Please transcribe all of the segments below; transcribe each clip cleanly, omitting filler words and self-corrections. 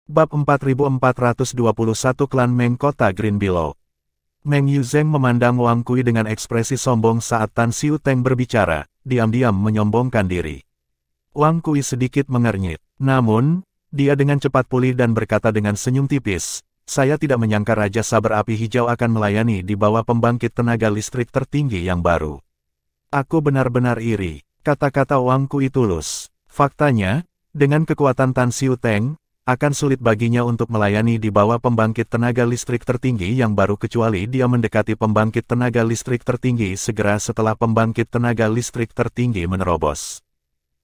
Bab 4421 Klan Meng Kota Green Below. Meng Yuzheng memandang Wang Kui dengan ekspresi sombong saat Tan Xiu Teng berbicara, diam-diam menyombongkan diri. Wang Kui sedikit mengernyit. Namun, dia dengan cepat pulih dan berkata dengan senyum tipis, "Saya tidak menyangka Raja Saber Api Hijau akan melayani di bawah pembangkit tenaga listrik tertinggi yang baru. Aku benar-benar iri." Kata-kata Wang Kui tulus. Faktanya, dengan kekuatan Tan Xiu Teng, akan sulit baginya untuk melayani di bawah pembangkit tenaga listrik tertinggi yang baru kecuali dia mendekati pembangkit tenaga listrik tertinggi segera setelah pembangkit tenaga listrik tertinggi menerobos.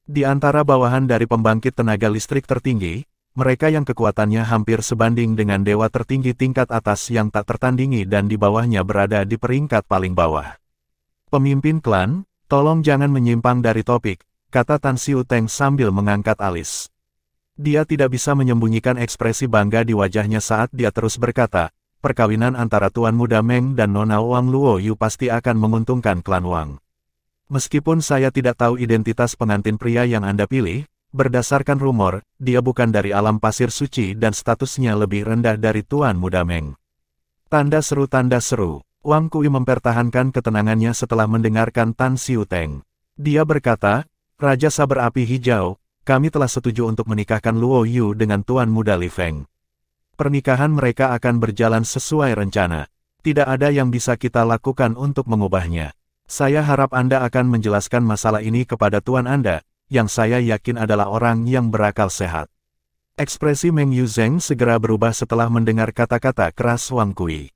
Di antara bawahan dari pembangkit tenaga listrik tertinggi, mereka yang kekuatannya hampir sebanding dengan dewa tertinggi tingkat atas yang tak tertandingi dan di bawahnya berada di peringkat paling bawah. "Pemimpin klan, tolong jangan menyimpang dari topik," kata Tan Xiu Teng sambil mengangkat alis. Dia tidak bisa menyembunyikan ekspresi bangga di wajahnya saat dia terus berkata, "Perkawinan antara Tuan Muda Meng dan Nona Wang Luoyu pasti akan menguntungkan klan Wang. Meskipun saya tidak tahu identitas pengantin pria yang Anda pilih, berdasarkan rumor, dia bukan dari alam pasir suci dan statusnya lebih rendah dari Tuan Muda Meng." Tanda seru. Wang Kui mempertahankan ketenangannya setelah mendengarkan Tan Xiu Teng. Dia berkata, "Raja Saber Api Hijau, kami telah setuju untuk menikahkan Luo Yu dengan Tuan Muda Li Feng. Pernikahan mereka akan berjalan sesuai rencana. Tidak ada yang bisa kita lakukan untuk mengubahnya. Saya harap Anda akan menjelaskan masalah ini kepada Tuan Anda, yang saya yakin adalah orang yang berakal sehat." Ekspresi Meng Yuzheng segera berubah setelah mendengar kata-kata keras Wang Kui.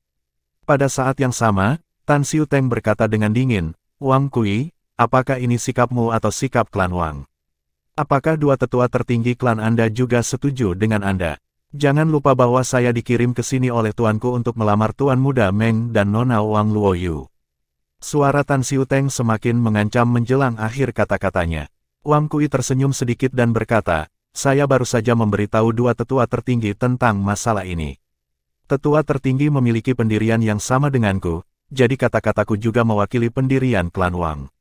Pada saat yang sama, Tan Xiu Teng berkata dengan dingin, "Wang Kui, apakah ini sikapmu atau sikap klan Wang? Apakah dua tetua tertinggi klan Anda juga setuju dengan Anda? Jangan lupa bahwa saya dikirim ke sini oleh tuanku untuk melamar Tuan Muda Meng dan Nona Wang Luoyu." Suara Tan Xiu Teng semakin mengancam menjelang akhir kata-katanya. Wang Kui tersenyum sedikit dan berkata, "Saya baru saja memberitahu dua tetua tertinggi tentang masalah ini. Tetua tertinggi memiliki pendirian yang sama denganku, jadi kata-kataku juga mewakili pendirian klan Wang.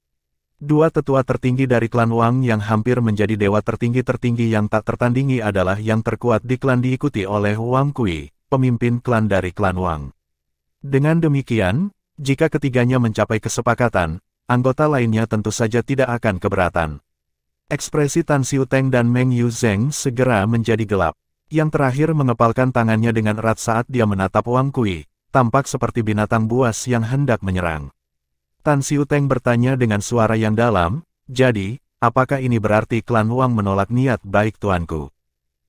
Dua tetua tertinggi dari klan Wang yang hampir menjadi dewa tertinggi yang tak tertandingi adalah yang terkuat di klan diikuti oleh Wang Kui, pemimpin klan dari klan Wang. Dengan demikian, jika ketiganya mencapai kesepakatan, anggota lainnya tentu saja tidak akan keberatan." Ekspresi Tan Xiu Teng dan Meng Yuzheng segera menjadi gelap. Yang terakhir mengepalkan tangannya dengan erat saat dia menatap Wang Kui, tampak seperti binatang buas yang hendak menyerang. Tan Xiu Teng bertanya dengan suara yang dalam, "Jadi, apakah ini berarti klan Wang menolak niat baik tuanku?"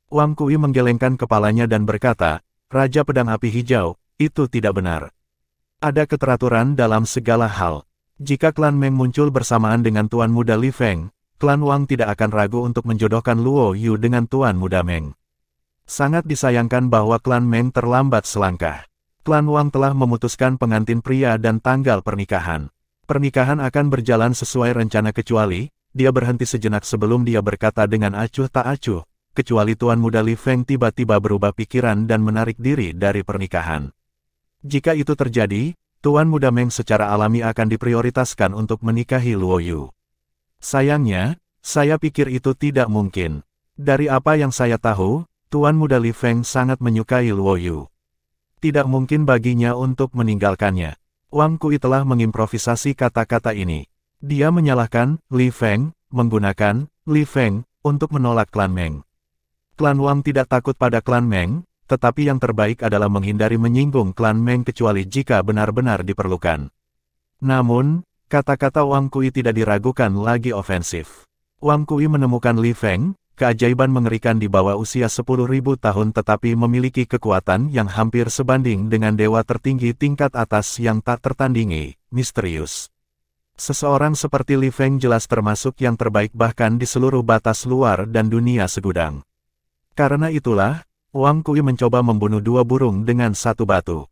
Wang Kui menggelengkan kepalanya dan berkata, "Raja Pedang Api Hijau, itu tidak benar. Ada keteraturan dalam segala hal. Jika klan Meng muncul bersamaan dengan Tuan Muda Li Feng, klan Wang tidak akan ragu untuk menjodohkan Luo Yu dengan Tuan Muda Meng. Sangat disayangkan bahwa klan Meng terlambat selangkah. Klan Wang telah memutuskan pengantin pria dan tanggal pernikahan. Pernikahan akan berjalan sesuai rencana kecuali," dia berhenti sejenak sebelum dia berkata dengan acuh tak acuh, "kecuali Tuan Muda Li Feng tiba-tiba berubah pikiran dan menarik diri dari pernikahan. Jika itu terjadi, Tuan Muda Meng secara alami akan diprioritaskan untuk menikahi Luo Yu. Sayangnya, saya pikir itu tidak mungkin. Dari apa yang saya tahu, Tuan Muda Li Feng sangat menyukai Luo Yu. Tidak mungkin baginya untuk meninggalkannya." Wang Kui telah mengimprovisasi kata-kata ini. Dia menyalahkan Li Feng, menggunakan Li Feng untuk menolak klan Meng. Klan Wang tidak takut pada klan Meng, tetapi yang terbaik adalah menghindari menyinggung klan Meng kecuali jika benar-benar diperlukan. Namun, kata-kata Wang Kui tidak diragukan lagi ofensif. Wang Kui menemukan Li Feng, keajaiban mengerikan di bawah usia 10.000 tahun tetapi memiliki kekuatan yang hampir sebanding dengan dewa tertinggi tingkat atas yang tak tertandingi, misterius. Seseorang seperti Li Feng jelas termasuk yang terbaik bahkan di seluruh batas luar dan dunia segudang. Karena itulah, Wang Kui mencoba membunuh dua burung dengan satu batu.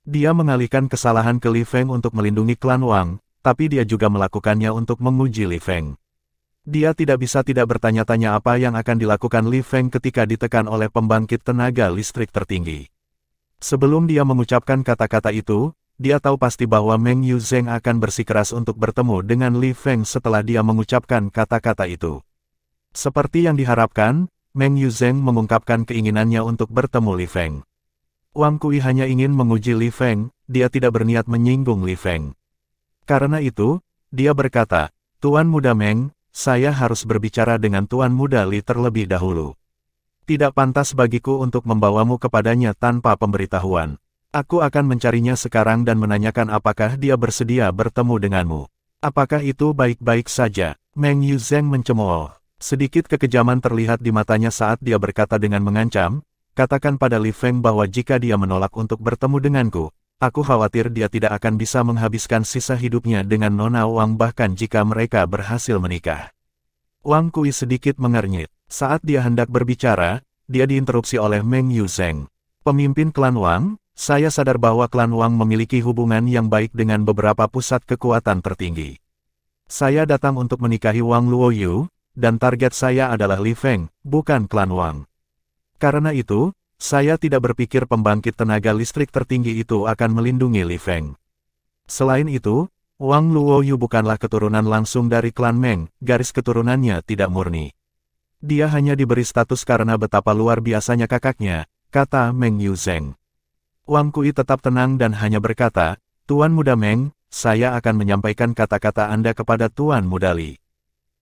Dia mengalihkan kesalahan ke Li Feng untuk melindungi klan Wang, tapi dia juga melakukannya untuk menguji Li Feng. Dia tidak bisa tidak bertanya-tanya apa yang akan dilakukan Li Feng ketika ditekan oleh pembangkit tenaga listrik tertinggi. Sebelum dia mengucapkan kata-kata itu, dia tahu pasti bahwa Meng Yuzheng akan bersikeras untuk bertemu dengan Li Feng setelah dia mengucapkan kata-kata itu. Seperti yang diharapkan, Meng Yuzheng mengungkapkan keinginannya untuk bertemu Li Feng. Wang Kui hanya ingin menguji Li Feng, dia tidak berniat menyinggung Li Feng. Karena itu, dia berkata, "Tuan Muda Meng, saya harus berbicara dengan Tuan Muda Li terlebih dahulu. Tidak pantas bagiku untuk membawamu kepadanya tanpa pemberitahuan. Aku akan mencarinya sekarang dan menanyakan apakah dia bersedia bertemu denganmu. Apakah itu baik-baik saja?" Meng Yuzheng mencemooh. Sedikit kekejaman terlihat di matanya saat dia berkata dengan mengancam, "Katakan pada Li Feng bahwa jika dia menolak untuk bertemu denganku, aku khawatir dia tidak akan bisa menghabiskan sisa hidupnya dengan Nona Wang bahkan jika mereka berhasil menikah." Wang Kui sedikit mengernyit. Saat dia hendak berbicara, dia diinterupsi oleh Meng Yuzheng. "Pemimpin klan Wang, saya sadar bahwa klan Wang memiliki hubungan yang baik dengan beberapa pusat kekuatan tertinggi. Saya datang untuk menikahi Wang Luoyu, dan target saya adalah Li Feng, bukan klan Wang. Karena itu, saya tidak berpikir pembangkit tenaga listrik tertinggi itu akan melindungi Li Feng. Selain itu, Wang Luoyu bukanlah keturunan langsung dari klan Meng, garis keturunannya tidak murni. Dia hanya diberi status karena betapa luar biasanya kakaknya," kata Meng Yuzheng. Wang Kui tetap tenang dan hanya berkata, "Tuan Muda Meng, saya akan menyampaikan kata-kata Anda kepada Tuan Muda Li."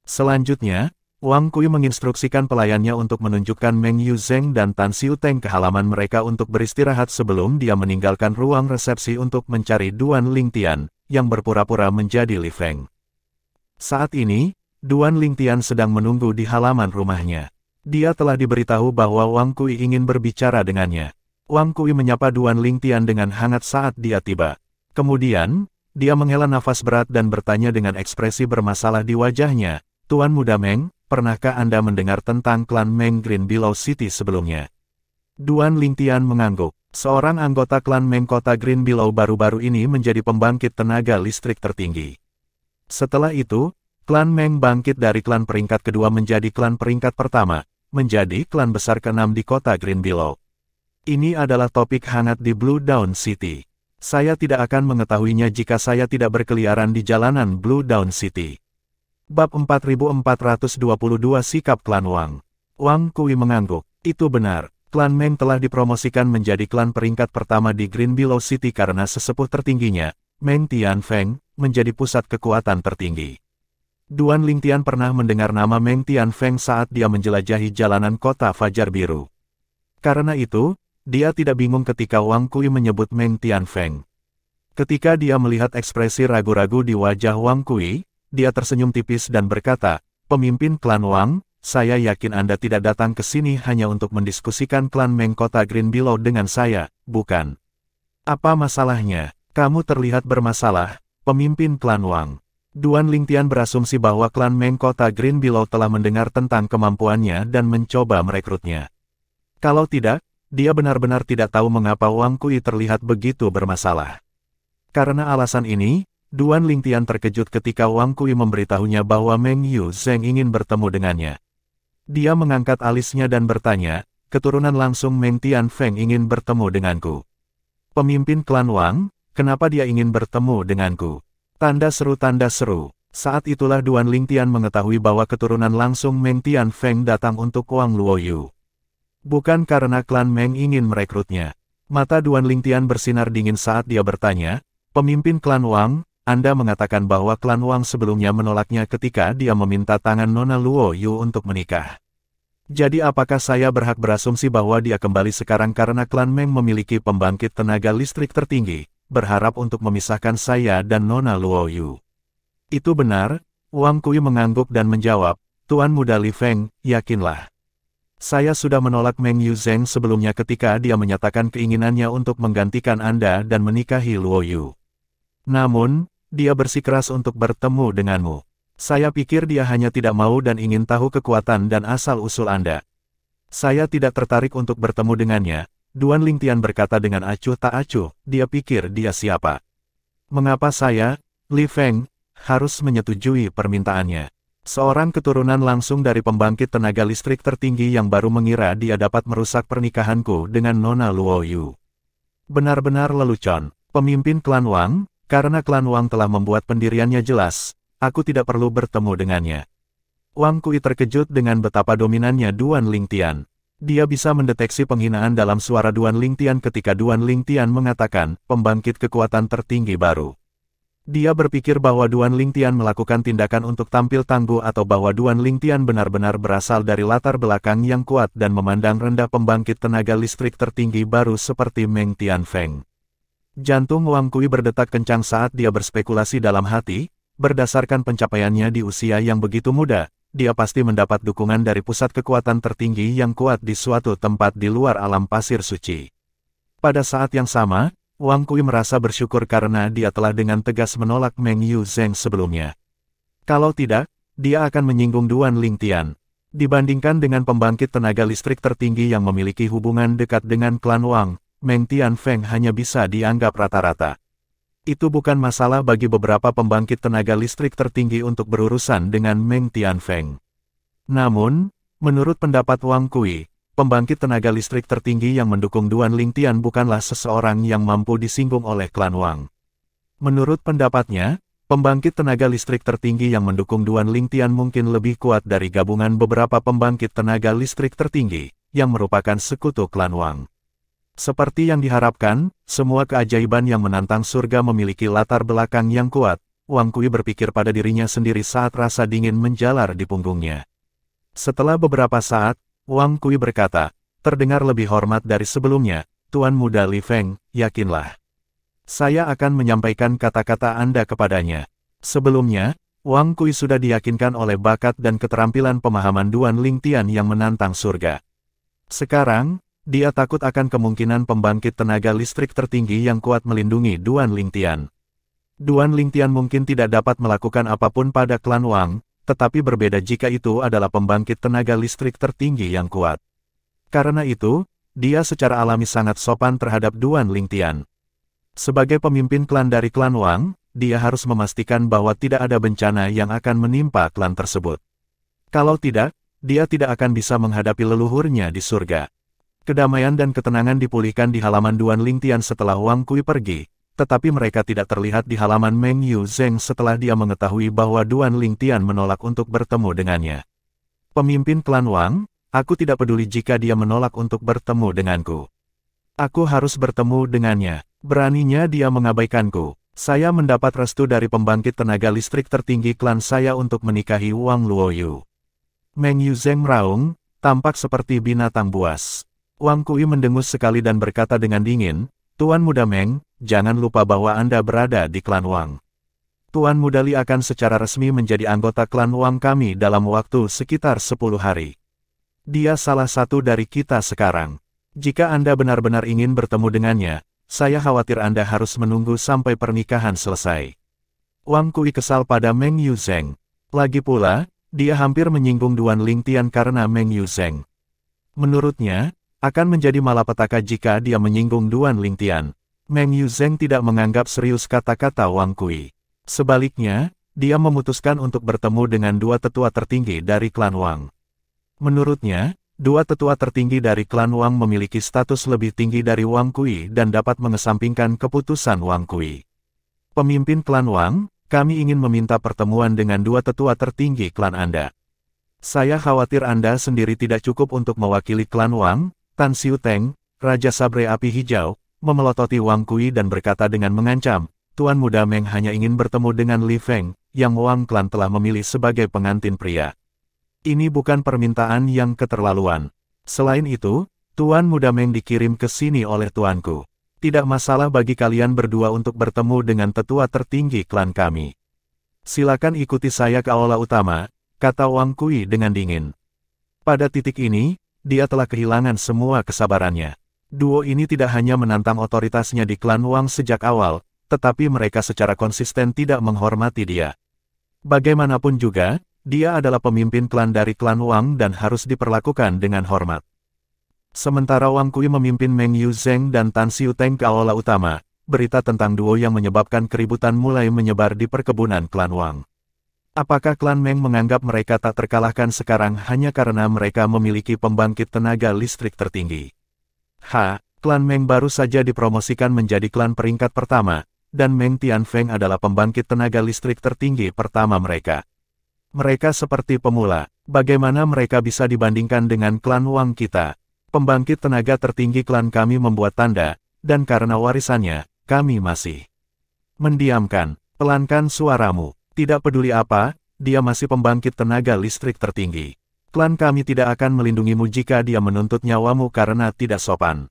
Selanjutnya, Wang Kui menginstruksikan pelayannya untuk menunjukkan Meng Yuzheng dan Tan Xiuteng ke halaman mereka untuk beristirahat sebelum dia meninggalkan ruang resepsi untuk mencari Duan Lingtian, yang berpura-pura menjadi Li Feng. Saat ini, Duan Lingtian sedang menunggu di halaman rumahnya. Dia telah diberitahu bahwa Wang Kui ingin berbicara dengannya. Wang Kui menyapa Duan Lingtian dengan hangat saat dia tiba. Kemudian, dia menghela nafas berat dan bertanya dengan ekspresi bermasalah di wajahnya, "Tuan Muda Meng, pernahkah Anda mendengar tentang klan Meng Green Billow City sebelumnya?" Duan Lingtian mengangguk. Seorang anggota klan Meng kota Green Billow baru-baru ini menjadi pembangkit tenaga listrik tertinggi. Setelah itu, klan Meng bangkit dari klan peringkat kedua menjadi klan peringkat pertama, menjadi klan besar ke-6 di kota Green Billow. Ini adalah topik hangat di Blue Dawn City. Saya tidak akan mengetahuinya jika saya tidak berkeliaran di jalanan Blue Dawn City. Bab 4422 Sikap Klan Wang. Wang Kui mengangguk. Itu benar, klan Meng telah dipromosikan menjadi klan peringkat pertama di Green Billow City karena sesepuh tertingginya, Meng Tianfeng, menjadi pusat kekuatan tertinggi. Duan Lingtian pernah mendengar nama Meng Tianfeng saat dia menjelajahi jalanan kota Fajar Biru. Karena itu, dia tidak bingung ketika Wang Kui menyebut Meng Tianfeng. Ketika dia melihat ekspresi ragu-ragu di wajah Wang Kui, dia tersenyum tipis dan berkata, "Pemimpin klan Wang, saya yakin Anda tidak datang ke sini hanya untuk mendiskusikan klan Meng kota Green Billow dengan saya, bukan? Apa masalahnya? Kamu terlihat bermasalah, pemimpin klan Wang." Duan Lingtian berasumsi bahwa klan Meng kota Green Billow telah mendengar tentang kemampuannya dan mencoba merekrutnya. Kalau tidak, dia benar-benar tidak tahu mengapa Wang Kui terlihat begitu bermasalah. Karena alasan ini, Duan Lingtian terkejut ketika Wang Kui memberitahunya bahwa Meng Yuzheng ingin bertemu dengannya. Dia mengangkat alisnya dan bertanya, "Keturunan langsung Meng Tianfeng ingin bertemu denganku. Pemimpin klan Wang, kenapa dia ingin bertemu denganku?" Tanda seru. Saat itulah Duan Lingtian mengetahui bahwa keturunan langsung Meng Tianfeng datang untuk Wang Luoyu. Bukan karena klan Meng ingin merekrutnya. Mata Duan Lingtian bersinar dingin saat dia bertanya, "Pemimpin klan Wang, Anda mengatakan bahwa klan Wang sebelumnya menolaknya ketika dia meminta tangan Nona Luoyu untuk menikah. Jadi apakah saya berhak berasumsi bahwa dia kembali sekarang karena klan Meng memiliki pembangkit tenaga listrik tertinggi, berharap untuk memisahkan saya dan Nona Luoyu?" "Itu benar," Wang Kui mengangguk dan menjawab, "Tuan Muda Li Feng, yakinlah. Saya sudah menolak Meng Yuzheng sebelumnya ketika dia menyatakan keinginannya untuk menggantikan Anda dan menikahi Luoyu. Namun, dia bersikeras untuk bertemu denganmu. Saya pikir dia hanya tidak mau dan ingin tahu kekuatan dan asal-usul Anda. Saya tidak tertarik untuk bertemu dengannya." Duan Lingtian berkata dengan acuh tak acuh, dia pikir dia siapa. "Mengapa saya, Li Feng, harus menyetujui permintaannya? Seorang keturunan langsung dari pembangkit tenaga listrik tertinggi yang baru mengira dia dapat merusak pernikahanku dengan Nona Luoyu. Benar-benar lelucon, pemimpin klan Wang, karena klan Wang telah membuat pendiriannya jelas, aku tidak perlu bertemu dengannya. Wang Kui terkejut dengan betapa dominannya Duan Lingtian. Dia bisa mendeteksi penghinaan dalam suara Duan Lingtian ketika Duan Lingtian mengatakan, pembangkit kekuatan tertinggi baru. Dia berpikir bahwa Duan Lingtian melakukan tindakan untuk tampil tangguh atau bahwa Duan Lingtian benar-benar berasal dari latar belakang yang kuat dan memandang rendah pembangkit tenaga listrik tertinggi baru seperti Meng Tianfeng. Jantung Wang Kui berdetak kencang saat dia berspekulasi dalam hati, berdasarkan pencapaiannya di usia yang begitu muda, dia pasti mendapat dukungan dari pusat kekuatan tertinggi yang kuat di suatu tempat di luar alam pasir suci. Pada saat yang sama, Wang Kui merasa bersyukur karena dia telah dengan tegas menolak Meng Yuzheng sebelumnya. Kalau tidak, dia akan menyinggung Duan Lingtian. Dibandingkan dengan pembangkit tenaga listrik tertinggi yang memiliki hubungan dekat dengan klan Wang, Meng Tianfeng hanya bisa dianggap rata-rata. Itu bukan masalah bagi beberapa pembangkit tenaga listrik tertinggi untuk berurusan dengan Meng Tianfeng. Namun, menurut pendapat Wang Kui, pembangkit tenaga listrik tertinggi yang mendukung Duan Lingtian bukanlah seseorang yang mampu disinggung oleh klan Wang. Menurut pendapatnya, pembangkit tenaga listrik tertinggi yang mendukung Duan Lingtian mungkin lebih kuat dari gabungan beberapa pembangkit tenaga listrik tertinggi, yang merupakan sekutu klan Wang. Seperti yang diharapkan, semua keajaiban yang menantang surga memiliki latar belakang yang kuat. Wang Kui berpikir pada dirinya sendiri saat rasa dingin menjalar di punggungnya. Setelah beberapa saat, Wang Kui berkata, terdengar lebih hormat dari sebelumnya, Tuan Muda Li Feng, yakinlah. Saya akan menyampaikan kata-kata Anda kepadanya. Sebelumnya, Wang Kui sudah diyakinkan oleh bakat dan keterampilan pemahaman Duan Lingtian yang menantang surga. Sekarang, dia takut akan kemungkinan pembangkit tenaga listrik tertinggi yang kuat melindungi Duan Lingtian. Duan Lingtian mungkin tidak dapat melakukan apapun pada klan Wang, tetapi berbeda jika itu adalah pembangkit tenaga listrik tertinggi yang kuat. Karena itu, dia secara alami sangat sopan terhadap Duan Lingtian. Sebagai pemimpin klan dari klan Wang, dia harus memastikan bahwa tidak ada bencana yang akan menimpa klan tersebut. Kalau tidak, dia tidak akan bisa menghadapi leluhurnya di surga. Kedamaian dan ketenangan dipulihkan di halaman Duan Lingtian setelah Wang Kui pergi, tetapi mereka tidak terlihat di halaman Meng Yuzheng setelah dia mengetahui bahwa Duan Lingtian menolak untuk bertemu dengannya. Pemimpin klan Wang, aku tidak peduli jika dia menolak untuk bertemu denganku. Aku harus bertemu dengannya. Beraninya dia mengabaikanku. Saya mendapat restu dari pembangkit tenaga listrik tertinggi klan saya untuk menikahi Wang Luoyu. Meng Yuzheng meraung, tampak seperti binatang buas. Wang Kui mendengus sekali dan berkata dengan dingin, Tuan Muda Meng, jangan lupa bahwa Anda berada di klan Wang. Tuan Muda Li akan secara resmi menjadi anggota klan Wang kami dalam waktu sekitar 10 hari. Dia salah satu dari kita sekarang. Jika Anda benar-benar ingin bertemu dengannya, saya khawatir Anda harus menunggu sampai pernikahan selesai. Wang Kui kesal pada Meng Yuzheng. Lagi pula, dia hampir menyinggung Duan Lingtian karena Meng Yuzheng. Menurutnya, akan menjadi malapetaka jika dia menyinggung Duan Lingtian. Meng Yuzheng tidak menganggap serius kata-kata Wang Kui. Sebaliknya, dia memutuskan untuk bertemu dengan dua tetua tertinggi dari klan Wang. Menurutnya, dua tetua tertinggi dari klan Wang memiliki status lebih tinggi dari Wang Kui dan dapat mengesampingkan keputusan Wang Kui. Pemimpin klan Wang, kami ingin meminta pertemuan dengan dua tetua tertinggi klan Anda. Saya khawatir Anda sendiri tidak cukup untuk mewakili klan Wang. Tan Xiu Teng, Raja Sabre Api Hijau, memelototi Wang Kui dan berkata dengan mengancam, Tuan Muda Meng hanya ingin bertemu dengan Li Feng, yang Wang klan telah memilih sebagai pengantin pria. Ini bukan permintaan yang keterlaluan. Selain itu, Tuan Muda Meng dikirim ke sini oleh tuanku. Tidak masalah bagi kalian berdua untuk bertemu dengan tetua tertinggi klan kami. Silakan ikuti saya ke aula utama, kata Wang Kui dengan dingin. Pada titik ini, dia telah kehilangan semua kesabarannya. Duo ini tidak hanya menantang otoritasnya di klan Wang sejak awal, tetapi mereka secara konsisten tidak menghormati dia. Bagaimanapun juga, dia adalah pemimpin klan dari klan Wang dan harus diperlakukan dengan hormat. Sementara Wang Kui memimpin Meng Yuzheng dan Tan Xiu Teng ke aula utama, berita tentang duo yang menyebabkan keributan mulai menyebar di perkebunan klan Wang. Apakah klan Meng menganggap mereka tak terkalahkan sekarang hanya karena mereka memiliki pembangkit tenaga listrik tertinggi? Klan Meng baru saja dipromosikan menjadi klan peringkat pertama, dan Meng Tianfeng adalah pembangkit tenaga listrik tertinggi pertama mereka. Mereka seperti pemula. Bagaimana mereka bisa dibandingkan dengan klan Wang kita? Pembangkit tenaga tertinggi klan kami membuat tanda, dan karena warisannya, kami masih mendiamkan. Pelankan suaramu. Tidak peduli apa, dia masih pembangkit tenaga listrik tertinggi. Klan kami tidak akan melindungimu jika dia menuntut nyawamu karena tidak sopan.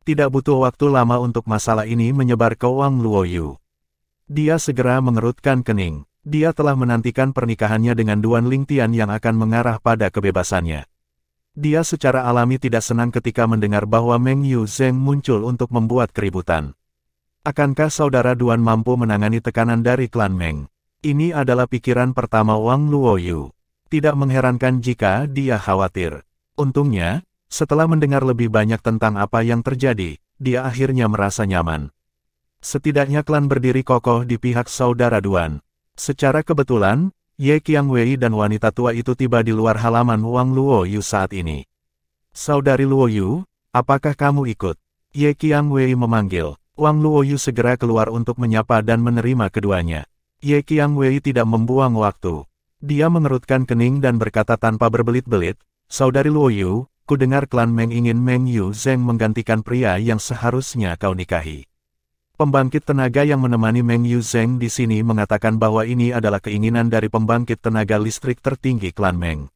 Tidak butuh waktu lama untuk masalah ini menyebar ke Wang Luoyu. Dia segera mengerutkan kening. Dia telah menantikan pernikahannya dengan Duan Lingtian yang akan mengarah pada kebebasannya. Dia secara alami tidak senang ketika mendengar bahwa Meng Yuzeng muncul untuk membuat keributan. Akankah saudara Duan mampu menangani tekanan dari klan Meng? Ini adalah pikiran pertama Wang Luoyu. Tidak mengherankan jika dia khawatir. Untungnya, setelah mendengar lebih banyak tentang apa yang terjadi, dia akhirnya merasa nyaman. Setidaknya klan berdiri kokoh di pihak saudara Duan. Secara kebetulan, Ye Qiangwei dan wanita tua itu tiba di luar halaman Wang Luoyu saat ini. Saudari Luoyu, apakah kamu ikut? Ye Qiangwei memanggil. Wang Luoyu segera keluar untuk menyapa dan menerima keduanya. Ye Qiangwei tidak membuang waktu. Dia mengerutkan kening dan berkata tanpa berbelit-belit, Saudari Luoyu, ku dengar klan Meng ingin Meng Yuzeng menggantikan pria yang seharusnya kau nikahi. Pembangkit tenaga yang menemani Meng Yuzeng di sini mengatakan bahwa ini adalah keinginan dari pembangkit tenaga listrik tertinggi klan Meng.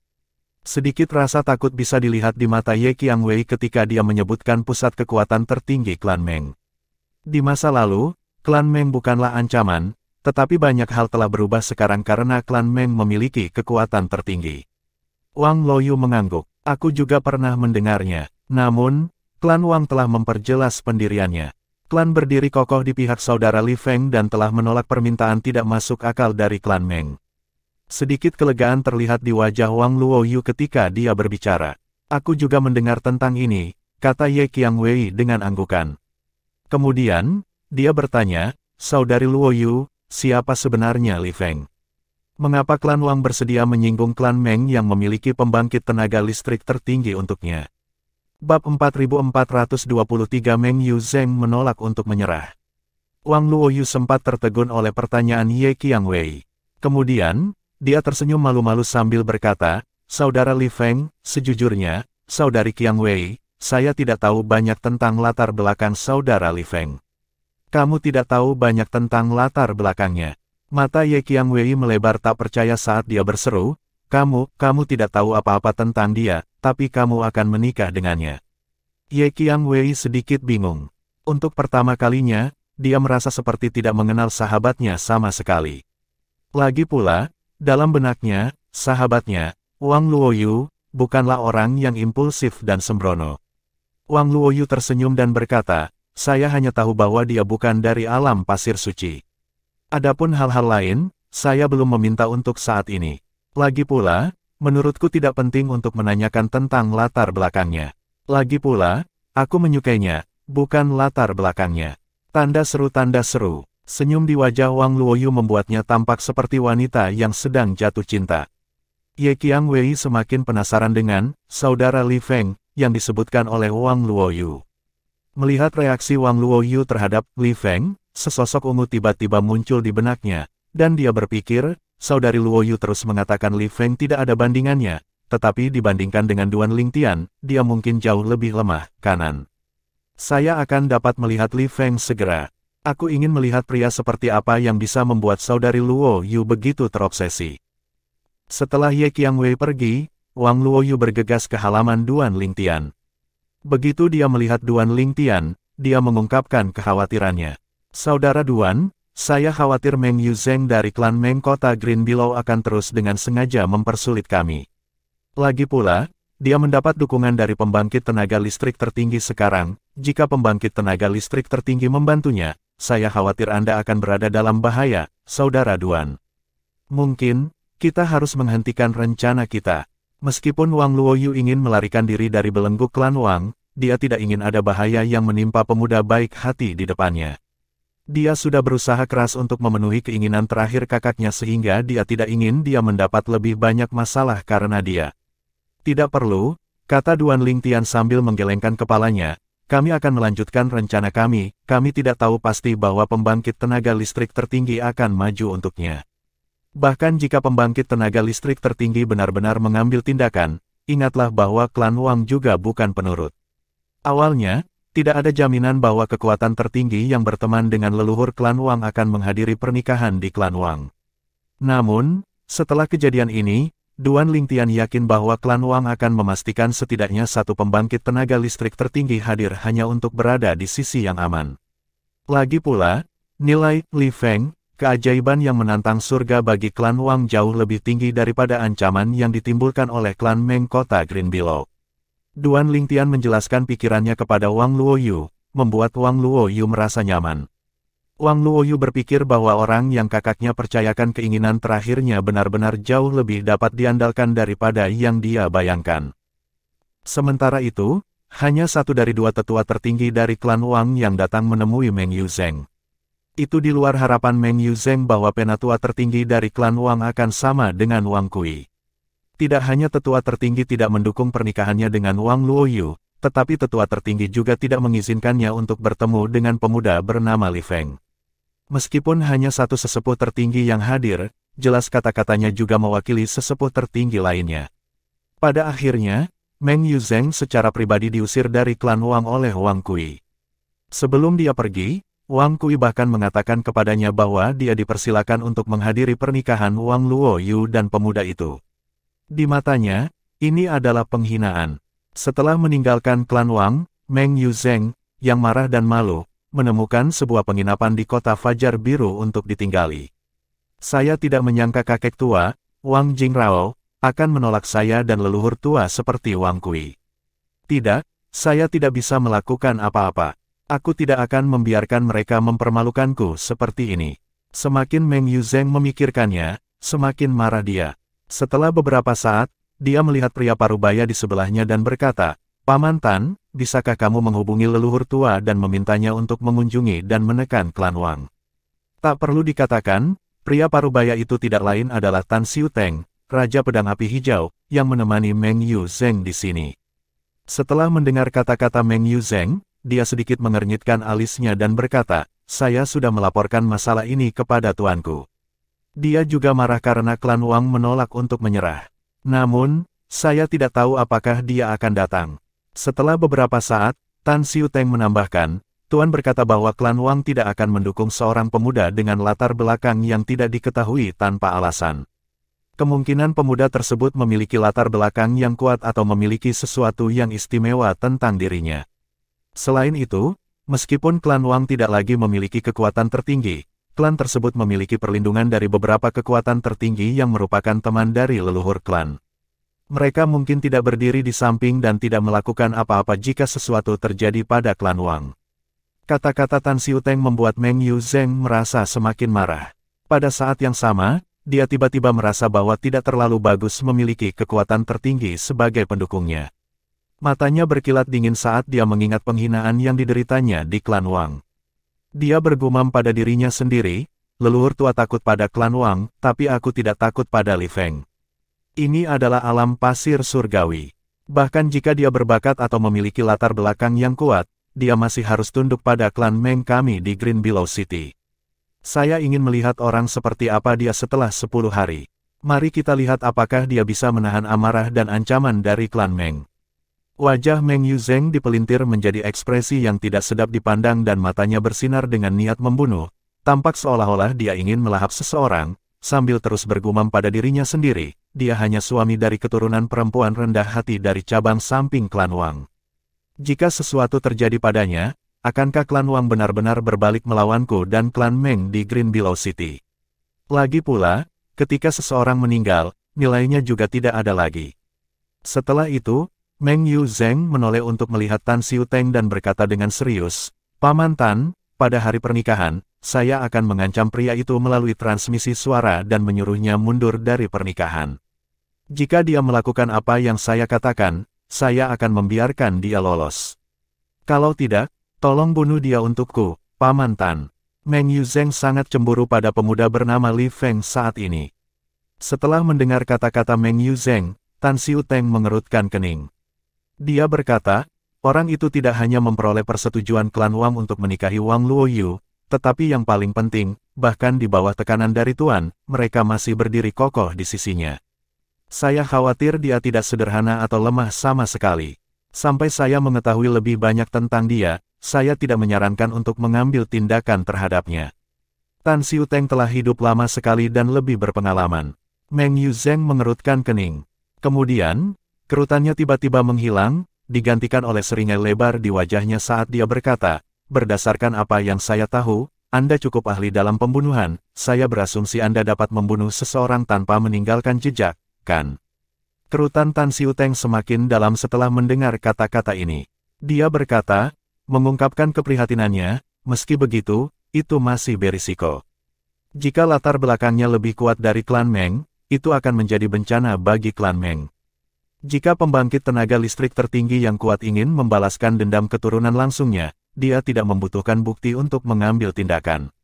Sedikit rasa takut bisa dilihat di mata Ye Qiangwei ketika dia menyebutkan pusat kekuatan tertinggi klan Meng. Di masa lalu, klan Meng bukanlah ancaman, tetapi banyak hal telah berubah sekarang karena klan Meng memiliki kekuatan tertinggi. Wang Luoyu mengangguk. Aku juga pernah mendengarnya. Namun, klan Wang telah memperjelas pendiriannya. Klan berdiri kokoh di pihak saudara Li Feng dan telah menolak permintaan tidak masuk akal dari klan Meng. Sedikit kelegaan terlihat di wajah Wang Luoyu ketika dia berbicara. Aku juga mendengar tentang ini, kata Ye Qiangwei dengan anggukan. Kemudian, dia bertanya, Saudari Luoyu, siapa sebenarnya Li Feng? Mengapa klan Wang bersedia menyinggung klan Meng yang memiliki pembangkit tenaga listrik tertinggi untuknya? Bab 4423 Meng Yuzeng menolak untuk menyerah. Wang Luoyu sempat tertegun oleh pertanyaan Ye Qiangwei. Kemudian, dia tersenyum malu-malu sambil berkata, Saudara Li Feng, sejujurnya, Saudari Qiangwei, saya tidak tahu banyak tentang latar belakang saudara Li Feng. Kamu tidak tahu banyak tentang latar belakangnya. Mata Ye Qiangwei melebar tak percaya saat dia berseru, kamu tidak tahu apa-apa tentang dia, tapi kamu akan menikah dengannya. Ye Qiangwei sedikit bingung. Untuk pertama kalinya, dia merasa seperti tidak mengenal sahabatnya sama sekali. Lagi pula, dalam benaknya, sahabatnya, Wang Luoyu, bukanlah orang yang impulsif dan sembrono. Wang Luoyu tersenyum dan berkata, saya hanya tahu bahwa dia bukan dari alam pasir suci. Adapun hal-hal lain, saya belum meminta untuk saat ini. Lagi pula, menurutku tidak penting untuk menanyakan tentang latar belakangnya. Lagi pula, aku menyukainya, bukan latar belakangnya. Tanda seru. Senyum di wajah Wang Luoyu membuatnya tampak seperti wanita yang sedang jatuh cinta. Ye Qiangwei semakin penasaran dengan saudara Li Feng yang disebutkan oleh Wang Luoyu. Melihat reaksi Wang Luoyu terhadap Li Feng, sesosok ungu tiba-tiba muncul di benaknya, dan dia berpikir, saudari Luoyu terus mengatakan Li Feng tidak ada bandingannya, tetapi dibandingkan dengan Duan Lingtian, dia mungkin jauh lebih lemah, kanan. Saya akan dapat melihat Li Feng segera. Aku ingin melihat pria seperti apa yang bisa membuat saudari Luoyu begitu terobsesi. Setelah Ye Qiangwei pergi, Wang Luoyu bergegas ke halaman Duan Lingtian. Begitu dia melihat Duan Lingtian, dia mengungkapkan kekhawatirannya. Saudara Duan, saya khawatir Meng Yuzeng dari klan Meng kota Green Billow akan terus dengan sengaja mempersulit kami. Lagi pula, dia mendapat dukungan dari pembangkit tenaga listrik tertinggi sekarang. Jika pembangkit tenaga listrik tertinggi membantunya, saya khawatir Anda akan berada dalam bahaya, Saudara Duan. Mungkin, kita harus menghentikan rencana kita. Meskipun Wang Luoyu ingin melarikan diri dari belenggu klan Wang, dia tidak ingin ada bahaya yang menimpa pemuda baik hati di depannya. Dia sudah berusaha keras untuk memenuhi keinginan terakhir kakaknya sehingga dia tidak ingin dia mendapat lebih banyak masalah karena dia. Tidak perlu, kata Duan Lingtian sambil menggelengkan kepalanya, kami akan melanjutkan rencana kami tidak tahu pasti bahwa pembangkit tenaga listrik tertinggi akan maju untuknya. Bahkan jika pembangkit tenaga listrik tertinggi benar-benar mengambil tindakan, ingatlah bahwa klan Wang juga bukan penurut. Awalnya, tidak ada jaminan bahwa kekuatan tertinggi yang berteman dengan leluhur klan Wang akan menghadiri pernikahan di klan Wang. Namun, setelah kejadian ini, Duan Lingtian yakin bahwa klan Wang akan memastikan setidaknya satu pembangkit tenaga listrik tertinggi hadir hanya untuk berada di sisi yang aman. Lagi pula, nilai Li Feng, keajaiban yang menantang surga bagi klan Wang jauh lebih tinggi daripada ancaman yang ditimbulkan oleh klan Meng kota Green Billow. Duan Lingtian menjelaskan pikirannya kepada Wang Luoyu, membuat Wang Luoyu merasa nyaman. Wang Luoyu berpikir bahwa orang yang kakaknya percayakan keinginan terakhirnya benar-benar jauh lebih dapat diandalkan daripada yang dia bayangkan. Sementara itu, hanya satu dari dua tetua tertinggi dari klan Wang yang datang menemui Meng Yuzheng. Itu di luar harapan Meng Yuzheng bahwa penatua tertinggi dari klan Wang akan sama dengan Wang Kui. Tidak hanya tetua tertinggi tidak mendukung pernikahannya dengan Wang Luoyu, tetapi tetua tertinggi juga tidak mengizinkannya untuk bertemu dengan pemuda bernama Li Feng. Meskipun hanya satu sesepuh tertinggi yang hadir, jelas kata-katanya juga mewakili sesepuh tertinggi lainnya. Pada akhirnya, Meng Yuzheng secara pribadi diusir dari klan Wang oleh Wang Kui. Sebelum dia pergi, Wang Kui bahkan mengatakan kepadanya bahwa dia dipersilakan untuk menghadiri pernikahan Wang Luoyu dan pemuda itu. Di matanya, ini adalah penghinaan. Setelah meninggalkan klan Wang, Meng Yuzheng, yang marah dan malu, menemukan sebuah penginapan di kota Fajar Biru untuk ditinggali. Saya tidak menyangka kakek tua, Wang Jingrao, akan menolak saya dan leluhur tua seperti Wang Kui. Tidak, saya tidak bisa melakukan apa-apa. Aku tidak akan membiarkan mereka mempermalukanku seperti ini. Semakin Meng Yuzheng memikirkannya, semakin marah dia. Setelah beberapa saat, dia melihat pria parubaya di sebelahnya dan berkata, "Paman Tan, bisakah kamu menghubungi leluhur tua dan memintanya untuk mengunjungi dan menekan klan Wang?" Tak perlu dikatakan, pria parubaya itu tidak lain adalah Tan Xiuteng, Raja Pedang Api Hijau, yang menemani Meng Yuzheng di sini. Setelah mendengar kata-kata Meng Yuzheng, dia sedikit mengernyitkan alisnya dan berkata, "Saya sudah melaporkan masalah ini kepada tuanku." Dia juga marah karena klan Wang menolak untuk menyerah. Namun, saya tidak tahu apakah dia akan datang. Setelah beberapa saat, Tan Xiuteng menambahkan, Tuan berkata bahwa klan Wang tidak akan mendukung seorang pemuda dengan latar belakang yang tidak diketahui tanpa alasan. Kemungkinan pemuda tersebut memiliki latar belakang yang kuat atau memiliki sesuatu yang istimewa tentang dirinya. Selain itu, meskipun klan Wang tidak lagi memiliki kekuatan tertinggi, klan tersebut memiliki perlindungan dari beberapa kekuatan tertinggi yang merupakan teman dari leluhur klan. Mereka mungkin tidak berdiri di samping dan tidak melakukan apa-apa jika sesuatu terjadi pada klan Wang. Kata-kata Tan Xiuteng membuat Meng Yuzheng merasa semakin marah. Pada saat yang sama, dia tiba-tiba merasa bahwa tidak terlalu bagus memiliki kekuatan tertinggi sebagai pendukungnya. Matanya berkilat dingin saat dia mengingat penghinaan yang dideritanya di klan Wang. Dia bergumam pada dirinya sendiri, leluhur tua takut pada klan Wang, tapi aku tidak takut pada Li Feng. Ini adalah alam pasir surgawi. Bahkan jika dia berbakat atau memiliki latar belakang yang kuat, dia masih harus tunduk pada klan Meng kami di Green Billow City. Saya ingin melihat orang seperti apa dia setelah 10 hari. Mari kita lihat apakah dia bisa menahan amarah dan ancaman dari klan Meng. Wajah Meng Yuzheng dipelintir menjadi ekspresi yang tidak sedap dipandang dan matanya bersinar dengan niat membunuh. Tampak seolah-olah dia ingin melahap seseorang, sambil terus bergumam pada dirinya sendiri, dia hanya suami dari keturunan perempuan rendah hati dari cabang samping klan Wang. Jika sesuatu terjadi padanya, akankah klan Wang benar-benar berbalik melawanku dan klan Meng di Green Billow City? Lagi pula, ketika seseorang meninggal, nilainya juga tidak ada lagi. Setelah itu, Meng Yuzheng menoleh untuk melihat Tan Xiuteng dan berkata dengan serius, "Paman Tan, pada hari pernikahan, saya akan mengancam pria itu melalui transmisi suara dan menyuruhnya mundur dari pernikahan. Jika dia melakukan apa yang saya katakan, saya akan membiarkan dia lolos. Kalau tidak, tolong bunuh dia untukku, Paman Tan." Meng Yuzheng sangat cemburu pada pemuda bernama Li Feng saat ini. Setelah mendengar kata-kata Meng Yuzheng, Tan Xiuteng mengerutkan kening. Dia berkata, orang itu tidak hanya memperoleh persetujuan klan Wang untuk menikahi Wang Luoyu, Tetapi yang paling penting, bahkan di bawah tekanan dari Tuan, mereka masih berdiri kokoh di sisinya. Saya khawatir dia tidak sederhana atau lemah sama sekali. Sampai saya mengetahui lebih banyak tentang dia, saya tidak menyarankan untuk mengambil tindakan terhadapnya. Tan Xiuteng telah hidup lama sekali dan lebih berpengalaman. Meng Yuzheng mengerutkan kening. Kemudian, kerutannya tiba-tiba menghilang, digantikan oleh seringai lebar di wajahnya saat dia berkata, berdasarkan apa yang saya tahu, Anda cukup ahli dalam pembunuhan, saya berasumsi Anda dapat membunuh seseorang tanpa meninggalkan jejak, kan? Kerutan Tan Xiuteng semakin dalam setelah mendengar kata-kata ini. Dia berkata, mengungkapkan keprihatinannya, meski begitu, itu masih berisiko. Jika latar belakangnya lebih kuat dari klan Meng, itu akan menjadi bencana bagi klan Meng. Jika pembangkit tenaga listrik tertinggi yang kuat ingin membalaskan dendam keturunan langsungnya, dia tidak membutuhkan bukti untuk mengambil tindakan.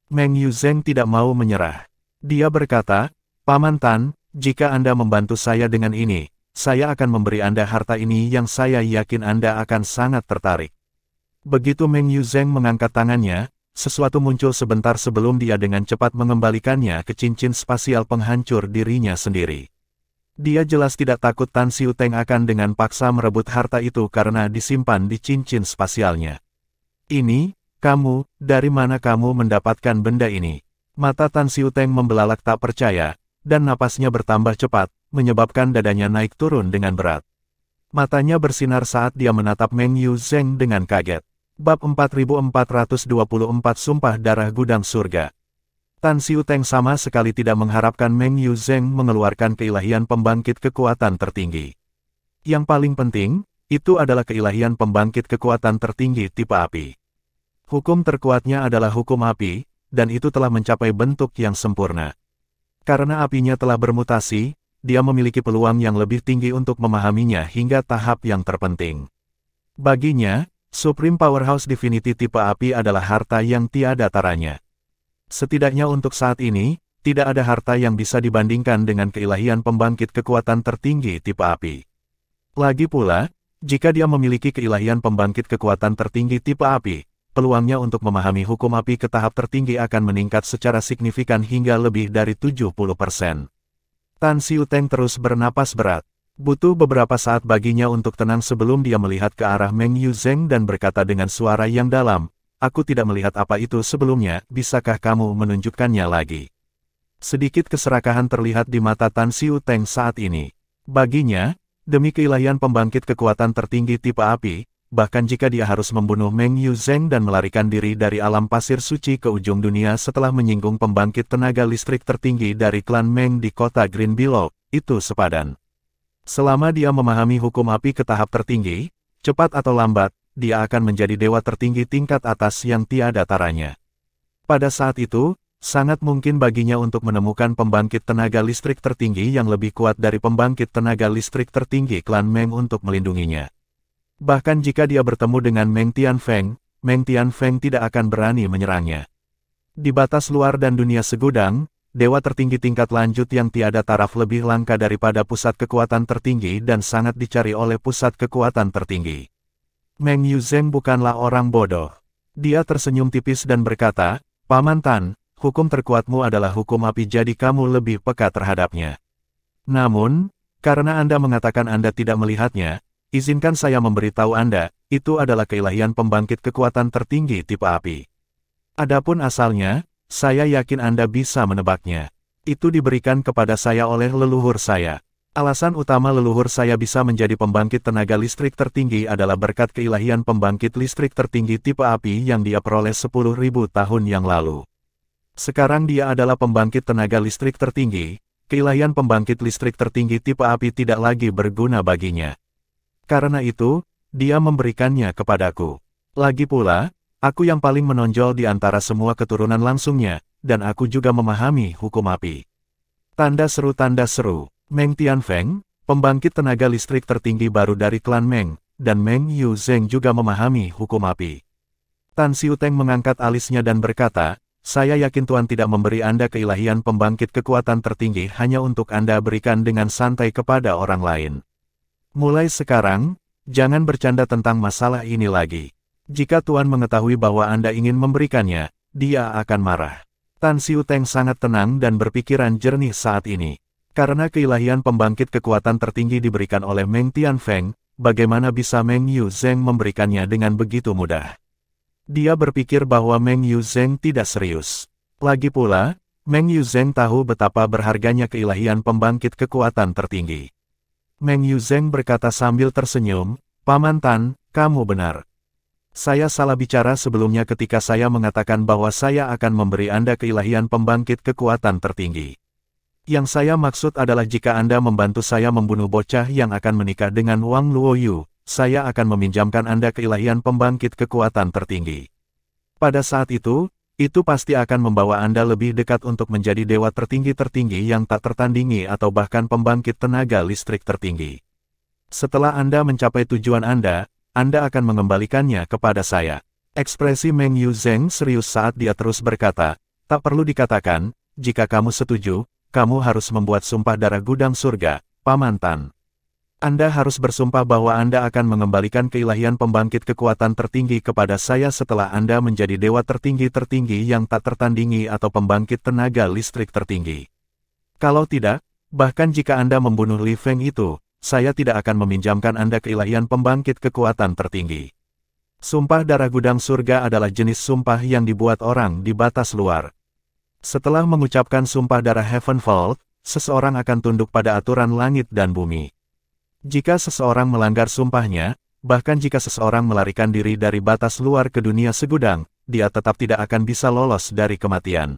Meng Yuzheng tidak mau menyerah. Dia berkata, Paman Tan, jika Anda membantu saya dengan ini, saya akan memberi Anda harta ini yang saya yakin Anda akan sangat tertarik. Begitu Meng Yuzheng mengangkat tangannya, sesuatu muncul sebentar sebelum dia dengan cepat mengembalikannya ke cincin spasial penghancur dirinya sendiri. Dia jelas tidak takut Tan Xiuteng akan dengan paksa merebut harta itu karena disimpan di cincin spasialnya. Ini, kamu, dari mana kamu mendapatkan benda ini? Mata Tan Xiuteng membelalak tak percaya, dan napasnya bertambah cepat, menyebabkan dadanya naik turun dengan berat. Matanya bersinar saat dia menatap Meng Yuzheng dengan kaget. Bab 4424 Sumpah Darah Gudang Surga. Tan Xiuteng sama sekali tidak mengharapkan Meng Yuzheng mengeluarkan keilahian pembangkit kekuatan tertinggi. Yang paling penting, itu adalah keilahian pembangkit kekuatan tertinggi tipe api. Hukum terkuatnya adalah hukum api, dan itu telah mencapai bentuk yang sempurna. Karena apinya telah bermutasi, dia memiliki peluang yang lebih tinggi untuk memahaminya hingga tahap yang terpenting. Baginya, Supreme Powerhouse Divinity tipe api adalah harta yang tiada taranya. Setidaknya untuk saat ini, tidak ada harta yang bisa dibandingkan dengan keilahian pembangkit kekuatan tertinggi tipe api. Lagi pula, jika dia memiliki keilahian pembangkit kekuatan tertinggi tipe api, peluangnya untuk memahami hukum api ke tahap tertinggi akan meningkat secara signifikan hingga lebih dari 70%. Tan Xiuteng terus bernapas berat. Butuh beberapa saat baginya untuk tenang sebelum dia melihat ke arah Meng Yuzheng dan berkata dengan suara yang dalam, aku tidak melihat apa itu sebelumnya, bisakah kamu menunjukkannya lagi? Sedikit keserakahan terlihat di mata Tan Xiuteng saat ini. Baginya, demi keilahian pembangkit kekuatan tertinggi tipe api, bahkan jika dia harus membunuh Meng Yuzheng dan melarikan diri dari alam pasir suci ke ujung dunia setelah menyinggung pembangkit tenaga listrik tertinggi dari klan Meng di kota Green Billow, itu sepadan. Selama dia memahami hukum api ke tahap tertinggi, cepat atau lambat, dia akan menjadi dewa tertinggi tingkat atas yang tiada taranya. Pada saat itu, sangat mungkin baginya untuk menemukan pembangkit tenaga listrik tertinggi yang lebih kuat dari pembangkit tenaga listrik tertinggi klan Meng untuk melindunginya. Bahkan jika dia bertemu dengan Meng Tianfeng tidak akan berani menyerangnya. Di batas luar dan dunia segudang, dewa tertinggi tingkat lanjut yang tiada taraf lebih langka daripada pusat kekuatan tertinggi dan sangat dicari oleh pusat kekuatan tertinggi. Meng Yuzheng bukanlah orang bodoh. Dia tersenyum tipis dan berkata, Paman Tan, hukum terkuatmu adalah hukum api jadi kamu lebih peka terhadapnya. Namun, karena Anda mengatakan Anda tidak melihatnya, izinkan saya memberitahu Anda, itu adalah keilahian pembangkit kekuatan tertinggi tipe api. Adapun asalnya, saya yakin Anda bisa menebaknya. Itu diberikan kepada saya oleh leluhur saya. Alasan utama leluhur saya bisa menjadi pembangkit tenaga listrik tertinggi adalah berkat keilahian pembangkit listrik tertinggi tipe api yang dia peroleh 10.000 tahun yang lalu. Sekarang dia adalah pembangkit tenaga listrik tertinggi, keilahian pembangkit listrik tertinggi tipe api tidak lagi berguna baginya. Karena itu, dia memberikannya kepadaku. Lagi pula, aku yang paling menonjol di antara semua keturunan langsungnya, dan aku juga memahami hukum api. Tanda seru. Meng Tianfeng, pembangkit tenaga listrik tertinggi baru dari klan Meng, dan Meng Yuzheng juga memahami hukum api. Tan Xiuteng mengangkat alisnya dan berkata, saya yakin Tuan tidak memberi Anda keilahian pembangkit kekuatan tertinggi hanya untuk Anda berikan dengan santai kepada orang lain. Mulai sekarang, jangan bercanda tentang masalah ini lagi. Jika Tuan mengetahui bahwa Anda ingin memberikannya, dia akan marah. Tan Xiuteng sangat tenang dan berpikiran jernih saat ini. Karena keilahian pembangkit kekuatan tertinggi diberikan oleh Meng Tianfeng, bagaimana bisa Meng Yuzheng memberikannya dengan begitu mudah? Dia berpikir bahwa Meng Yuzheng tidak serius. Lagi pula, Meng Yuzheng tahu betapa berharganya keilahian pembangkit kekuatan tertinggi. Meng Yuzheng berkata sambil tersenyum, "Paman Tan, kamu benar. Saya salah bicara sebelumnya ketika saya mengatakan bahwa saya akan memberi Anda keilahian pembangkit kekuatan tertinggi. Yang saya maksud adalah jika Anda membantu saya membunuh bocah yang akan menikah dengan Wang Luoyu, saya akan meminjamkan Anda keilahian pembangkit kekuatan tertinggi. Pada saat itu pasti akan membawa Anda lebih dekat untuk menjadi dewa tertinggi yang tak tertandingi atau bahkan pembangkit tenaga listrik tertinggi. Setelah Anda mencapai tujuan Anda akan mengembalikannya kepada saya." Ekspresi Meng Yuzheng serius saat dia terus berkata, "Tak perlu dikatakan, jika kamu setuju, kamu harus membuat sumpah darah gudang surga, Paman Tan. Anda harus bersumpah bahwa Anda akan mengembalikan keilahian pembangkit kekuatan tertinggi kepada saya setelah Anda menjadi dewa tertinggi yang tak tertandingi atau pembangkit tenaga listrik tertinggi. Kalau tidak, bahkan jika Anda membunuh Li Feng itu, saya tidak akan meminjamkan Anda keilahian pembangkit kekuatan tertinggi." Sumpah darah gudang surga adalah jenis sumpah yang dibuat orang di batas luar. Setelah mengucapkan sumpah darah Heavenfold, seseorang akan tunduk pada aturan langit dan bumi. Jika seseorang melanggar sumpahnya, bahkan jika seseorang melarikan diri dari batas luar ke dunia segudang, dia tetap tidak akan bisa lolos dari kematian.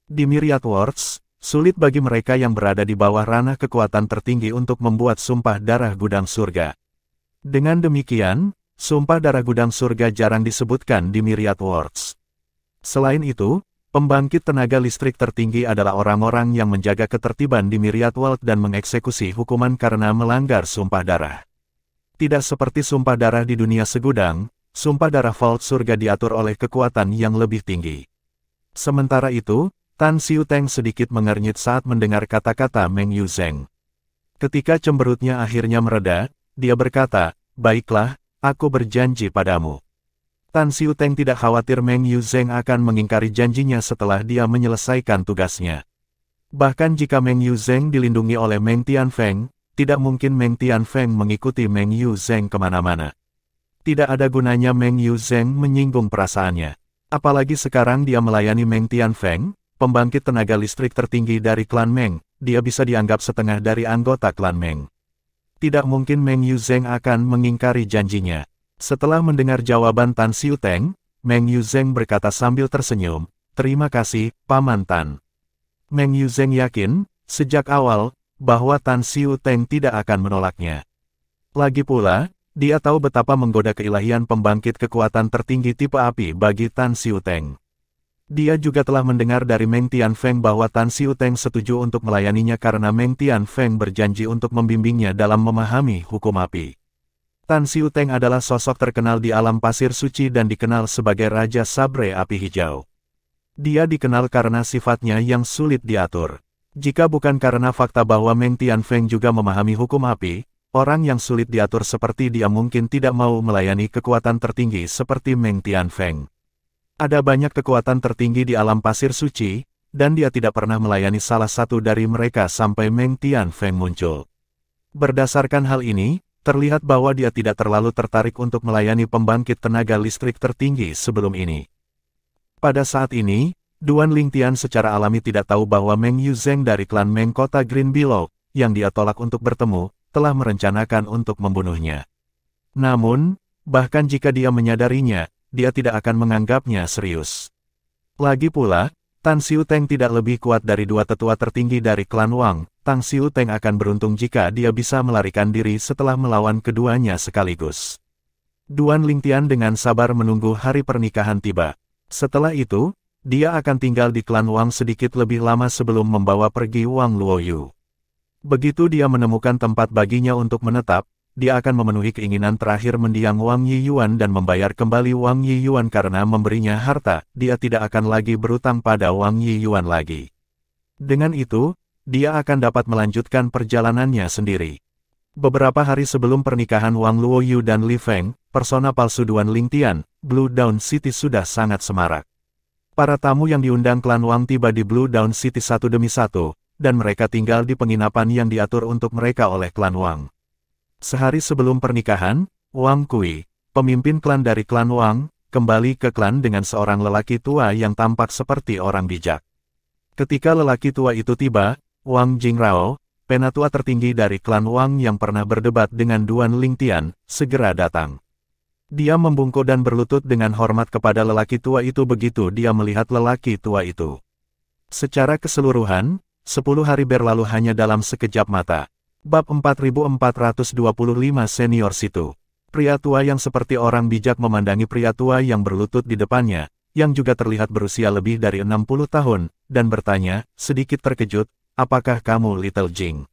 Di Myriad Worlds, sulit bagi mereka yang berada di bawah ranah kekuatan tertinggi untuk membuat sumpah darah gudang surga. Dengan demikian, sumpah darah gudang surga jarang disebutkan di Myriad Worlds. Selain itu, pembangkit tenaga listrik tertinggi adalah orang-orang yang menjaga ketertiban di Myriad World dan mengeksekusi hukuman karena melanggar sumpah darah. Tidak seperti sumpah darah di dunia segudang, sumpah darah Vault surga diatur oleh kekuatan yang lebih tinggi. Sementara itu, Tan Xiuteng sedikit mengernyit saat mendengar kata-kata Meng Yuzheng. Ketika cemberutnya akhirnya mereda, dia berkata, "Baiklah, aku berjanji padamu." Tan Xiuteng tidak khawatir Meng Yuzheng akan mengingkari janjinya setelah dia menyelesaikan tugasnya. Bahkan jika Meng Yuzheng dilindungi oleh Meng Tianfeng, tidak mungkin Meng Tianfeng mengikuti Meng Yuzheng kemana-mana. Tidak ada gunanya Meng Yuzheng menyinggung perasaannya. Apalagi sekarang dia melayani Meng Tianfeng, pembangkit tenaga listrik tertinggi dari klan Meng, dia bisa dianggap setengah dari anggota klan Meng. Tidak mungkin Meng Yuzheng akan mengingkari janjinya. Setelah mendengar jawaban Tan Xiuteng, Meng Yuzheng berkata sambil tersenyum, "Terima kasih, Paman Tan." Meng Yuzheng yakin, sejak awal, bahwa Tan Xiuteng tidak akan menolaknya. Lagi pula, dia tahu betapa menggoda keilahian pembangkit kekuatan tertinggi tipe api bagi Tan Xiuteng. Dia juga telah mendengar dari Meng Tianfeng bahwa Tan Xiuteng setuju untuk melayaninya karena Meng Tianfeng berjanji untuk membimbingnya dalam memahami hukum api. Tan Xiuteng adalah sosok terkenal di alam pasir suci dan dikenal sebagai Raja Sabre Api Hijau. Dia dikenal karena sifatnya yang sulit diatur. Jika bukan karena fakta bahwa Meng Tianfeng juga memahami hukum api, orang yang sulit diatur seperti dia mungkin tidak mau melayani kekuatan tertinggi seperti Meng Tianfeng. Ada banyak kekuatan tertinggi di alam pasir suci, dan dia tidak pernah melayani salah satu dari mereka sampai Meng Tianfeng muncul. Berdasarkan hal ini, terlihat bahwa dia tidak terlalu tertarik untuk melayani pembangkit tenaga listrik tertinggi sebelum ini. Pada saat ini, Duan Lingtian secara alami tidak tahu bahwa Meng Yuzheng dari klan Meng kota Green Billow, yang dia tolak untuk bertemu, telah merencanakan untuk membunuhnya. Namun, bahkan jika dia menyadarinya, dia tidak akan menganggapnya serius. Lagi pula, Tan Xiuteng tidak lebih kuat dari dua tetua tertinggi dari klan Wang. Tan Xiuteng akan beruntung jika dia bisa melarikan diri setelah melawan keduanya sekaligus. Duan Lingtian dengan sabar menunggu hari pernikahan tiba. Setelah itu, dia akan tinggal di klan Wang sedikit lebih lama sebelum membawa pergi Wang Luoyu. Begitu dia menemukan tempat baginya untuk menetap, dia akan memenuhi keinginan terakhir mendiang Wang Yiyuan dan membayar kembali Wang Yiyuan karena memberinya harta, dia tidak akan lagi berutang pada Wang Yiyuan lagi. Dengan itu, dia akan dapat melanjutkan perjalanannya sendiri. Beberapa hari sebelum pernikahan Wang Luoyu dan Li Feng, persona palsu Duan Lingtian, Blue Dawn City sudah sangat semarak. Para tamu yang diundang klan Wang tiba di Blue Dawn City satu demi satu, dan mereka tinggal di penginapan yang diatur untuk mereka oleh klan Wang. Sehari sebelum pernikahan, Wang Kui, pemimpin klan dari klan Wang, kembali ke klan dengan seorang lelaki tua yang tampak seperti orang bijak. Ketika lelaki tua itu tiba, Wang Jingrao, penatua tertinggi dari klan Wang yang pernah berdebat dengan Duan Lingtian, segera datang. Dia membungkuk dan berlutut dengan hormat kepada lelaki tua itu begitu dia melihat lelaki tua itu. Secara keseluruhan, 10 hari berlalu hanya dalam sekejap mata. Bab 4425 Senior Situ. Pria tua yang seperti orang bijak memandangi pria tua yang berlutut di depannya, yang juga terlihat berusia lebih dari 60 tahun, dan bertanya, sedikit terkejut, apakah kamu Little Jing?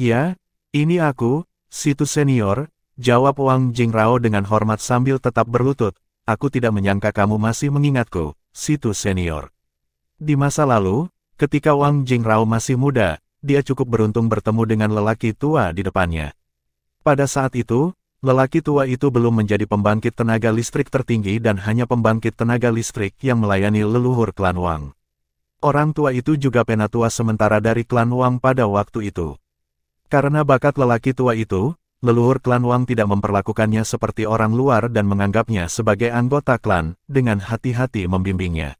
Ya, ini aku, Situ Senior, jawab Wang Jingrao dengan hormat sambil tetap berlutut. Aku tidak menyangka kamu masih mengingatku, Situ Senior. Di masa lalu, ketika Wang Jingrao masih muda, dia cukup beruntung bertemu dengan lelaki tua di depannya. Pada saat itu, lelaki tua itu belum menjadi pembangkit tenaga listrik tertinggi dan hanya pembangkit tenaga listrik yang melayani leluhur klan Wang. Orang tua itu juga penatua sementara dari klan Wang pada waktu itu. Karena bakat lelaki tua itu, leluhur klan Wang tidak memperlakukannya seperti orang luar dan menganggapnya sebagai anggota klan, dengan hati-hati membimbingnya.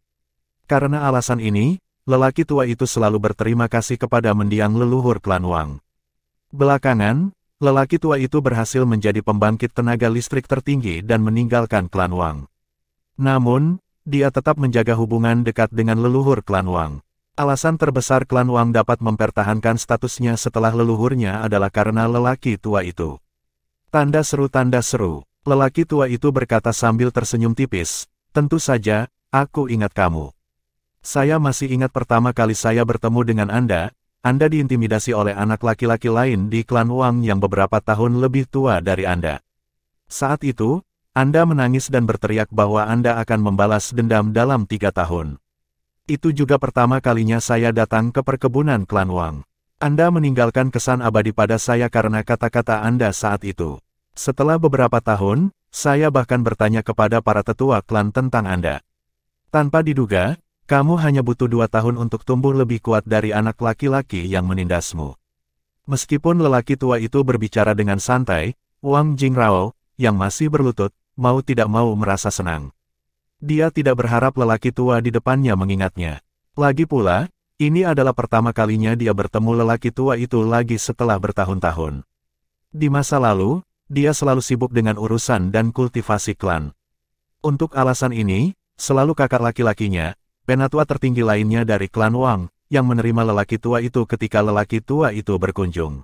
Karena alasan ini, lelaki tua itu selalu berterima kasih kepada mendiang leluhur klan Wang. Belakangan, lelaki tua itu berhasil menjadi pembangkit tenaga listrik tertinggi dan meninggalkan klan Wang. Namun, dia tetap menjaga hubungan dekat dengan leluhur klan Wang. Alasan terbesar klan Wang dapat mempertahankan statusnya setelah leluhurnya adalah karena lelaki tua itu. Tanda seru, lelaki tua itu berkata sambil tersenyum tipis, tentu saja, aku ingat kamu. Saya masih ingat pertama kali saya bertemu dengan Anda diintimidasi oleh anak laki-laki lain di klan Wang yang beberapa tahun lebih tua dari Anda. Saat itu, Anda menangis dan berteriak bahwa Anda akan membalas dendam dalam 3 tahun. Itu juga pertama kalinya saya datang ke perkebunan klan Wang. Anda meninggalkan kesan abadi pada saya karena kata-kata Anda saat itu. Setelah beberapa tahun, saya bahkan bertanya kepada para tetua klan tentang Anda. Tanpa diduga, kamu hanya butuh 2 tahun untuk tumbuh lebih kuat dari anak laki-laki yang menindasmu. Meskipun lelaki tua itu berbicara dengan santai, Wang Jingrao, yang masih berlutut, mau tidak mau merasa senang. Dia tidak berharap lelaki tua di depannya mengingatnya. Lagi pula, ini adalah pertama kalinya dia bertemu lelaki tua itu lagi setelah bertahun-tahun. Di masa lalu, dia selalu sibuk dengan urusan dan kultivasi klan. Untuk alasan ini, selalu kakak laki-lakinya, penatua tertinggi lainnya dari klan Wang, yang menerima lelaki tua itu ketika lelaki tua itu berkunjung.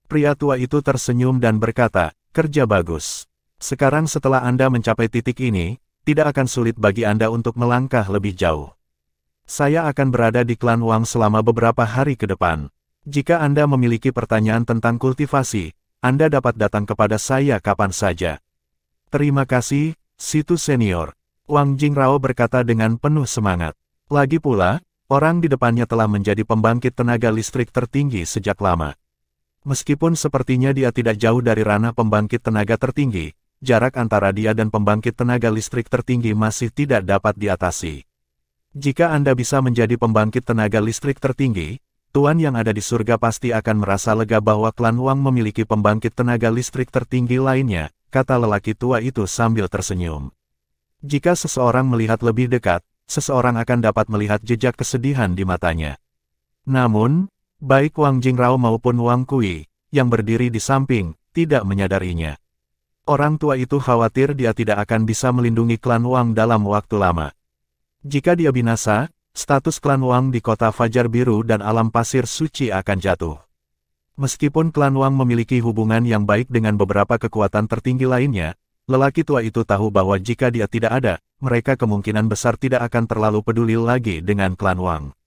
Pria tua itu tersenyum dan berkata, kerja bagus. Sekarang setelah Anda mencapai titik ini, tidak akan sulit bagi Anda untuk melangkah lebih jauh. Saya akan berada di klan Wang selama beberapa hari ke depan. Jika Anda memiliki pertanyaan tentang kultivasi, Anda dapat datang kepada saya kapan saja. Terima kasih, Situ Senior. Wang Jingrao berkata dengan penuh semangat. Lagi pula, orang di depannya telah menjadi pembangkit tenaga listrik tertinggi sejak lama. Meskipun sepertinya dia tidak jauh dari ranah pembangkit tenaga tertinggi, jarak antara dia dan pembangkit tenaga listrik tertinggi masih tidak dapat diatasi. Jika Anda bisa menjadi pembangkit tenaga listrik tertinggi, Tuan yang ada di surga pasti akan merasa lega bahwa klan Wang memiliki pembangkit tenaga listrik tertinggi lainnya, kata lelaki tua itu sambil tersenyum. Jika seseorang melihat lebih dekat, seseorang akan dapat melihat jejak kesedihan di matanya. Namun, baik Wang Jingrao maupun Wang Kui, yang berdiri di samping, tidak menyadarinya. Orang tua itu khawatir dia tidak akan bisa melindungi klan Wang dalam waktu lama. Jika dia binasa, status klan Wang di kota Fajar Biru dan alam pasir suci akan jatuh. Meskipun klan Wang memiliki hubungan yang baik dengan beberapa kekuatan tertinggi lainnya, lelaki tua itu tahu bahwa jika dia tidak ada, mereka kemungkinan besar tidak akan terlalu peduli lagi dengan klan Wang.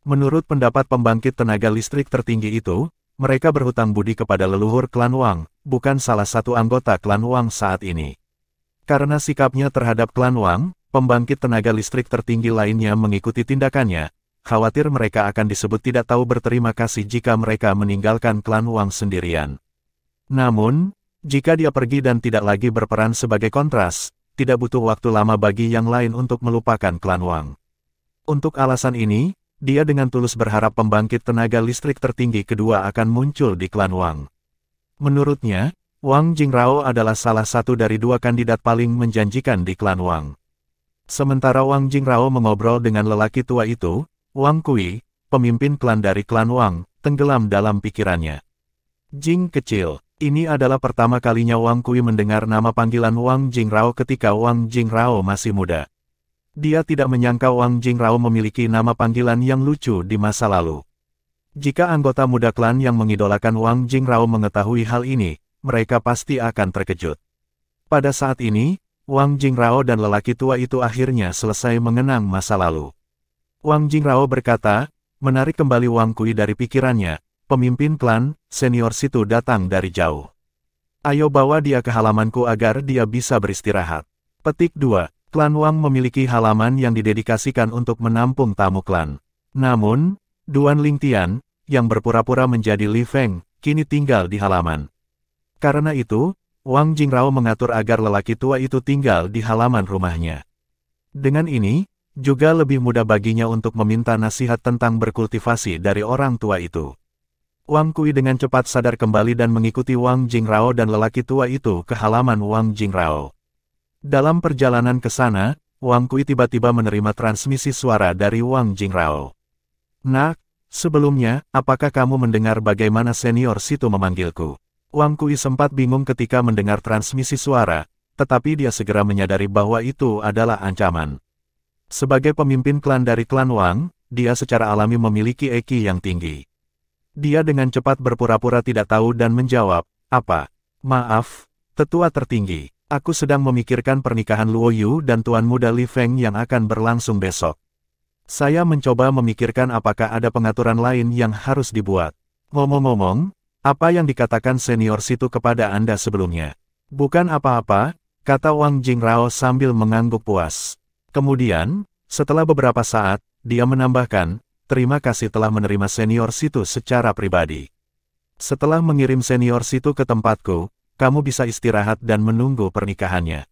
Menurut pendapat pembangkit tenaga listrik tertinggi itu, mereka berhutang budi kepada leluhur klan Wang, bukan salah satu anggota klan Wang saat ini. Karena sikapnya terhadap klan Wang, pembangkit tenaga listrik tertinggi lainnya mengikuti tindakannya, khawatir mereka akan disebut tidak tahu berterima kasih jika mereka meninggalkan klan Wang sendirian. Namun, jika dia pergi dan tidak lagi berperan sebagai kontras, tidak butuh waktu lama bagi yang lain untuk melupakan klan Wang. Untuk alasan ini, dia dengan tulus berharap pembangkit tenaga listrik tertinggi kedua akan muncul di klan Wang. Menurutnya, Wang Jingrao adalah salah satu dari dua kandidat paling menjanjikan di klan Wang. Sementara Wang Jingrao mengobrol dengan lelaki tua itu, Wang Kui, pemimpin klan dari klan Wang, tenggelam dalam pikirannya. Jing kecil, ini adalah pertama kalinya Wang Kui mendengar nama panggilan Wang Jingrao ketika Wang Jingrao masih muda. Dia tidak menyangka Wang Jingrao memiliki nama panggilan yang lucu di masa lalu. Jika anggota muda klan yang mengidolakan Wang Jingrao mengetahui hal ini, mereka pasti akan terkejut. Pada saat ini, Wang Jingrao dan lelaki tua itu akhirnya selesai mengenang masa lalu. Wang Jingrao berkata, menarik kembali Wang Kui dari pikirannya, pemimpin klan, senior situ datang dari jauh. Ayo bawa dia ke halamanku agar dia bisa beristirahat. Petik 2. Klan Wang memiliki halaman yang didedikasikan untuk menampung tamu klan. Namun, Duan Lingtian, yang berpura-pura menjadi Li Feng, kini tinggal di halaman. Karena itu, Wang Jingrao mengatur agar lelaki tua itu tinggal di halaman rumahnya. Dengan ini, juga lebih mudah baginya untuk meminta nasihat tentang berkultivasi dari orang tua itu. Wang Kui dengan cepat sadar kembali dan mengikuti Wang Jingrao dan lelaki tua itu ke halaman Wang Jingrao. Dalam perjalanan ke sana, Wang Kui tiba-tiba menerima transmisi suara dari Wang Jingrao. Nak, sebelumnya, apakah kamu mendengar bagaimana senior situ memanggilku? Wang Kui sempat bingung ketika mendengar transmisi suara, tetapi dia segera menyadari bahwa itu adalah ancaman. Sebagai pemimpin klan dari klan Wang, dia secara alami memiliki EQ yang tinggi. Dia dengan cepat berpura-pura tidak tahu dan menjawab, "Apa? Maaf, tetua tertinggi, aku sedang memikirkan pernikahan Luo Yu dan Tuan Muda Li Feng yang akan berlangsung besok. Saya mencoba memikirkan apakah ada pengaturan lain yang harus dibuat. Ngomong-ngomong, apa yang dikatakan senior situ kepada Anda sebelumnya?" "Bukan apa-apa," kata Wang Jingrao sambil mengangguk puas. Kemudian, setelah beberapa saat, dia menambahkan, "Terima kasih telah menerima senior situ secara pribadi. Setelah mengirim senior situ ke tempatku, kamu bisa istirahat dan menunggu pernikahannya."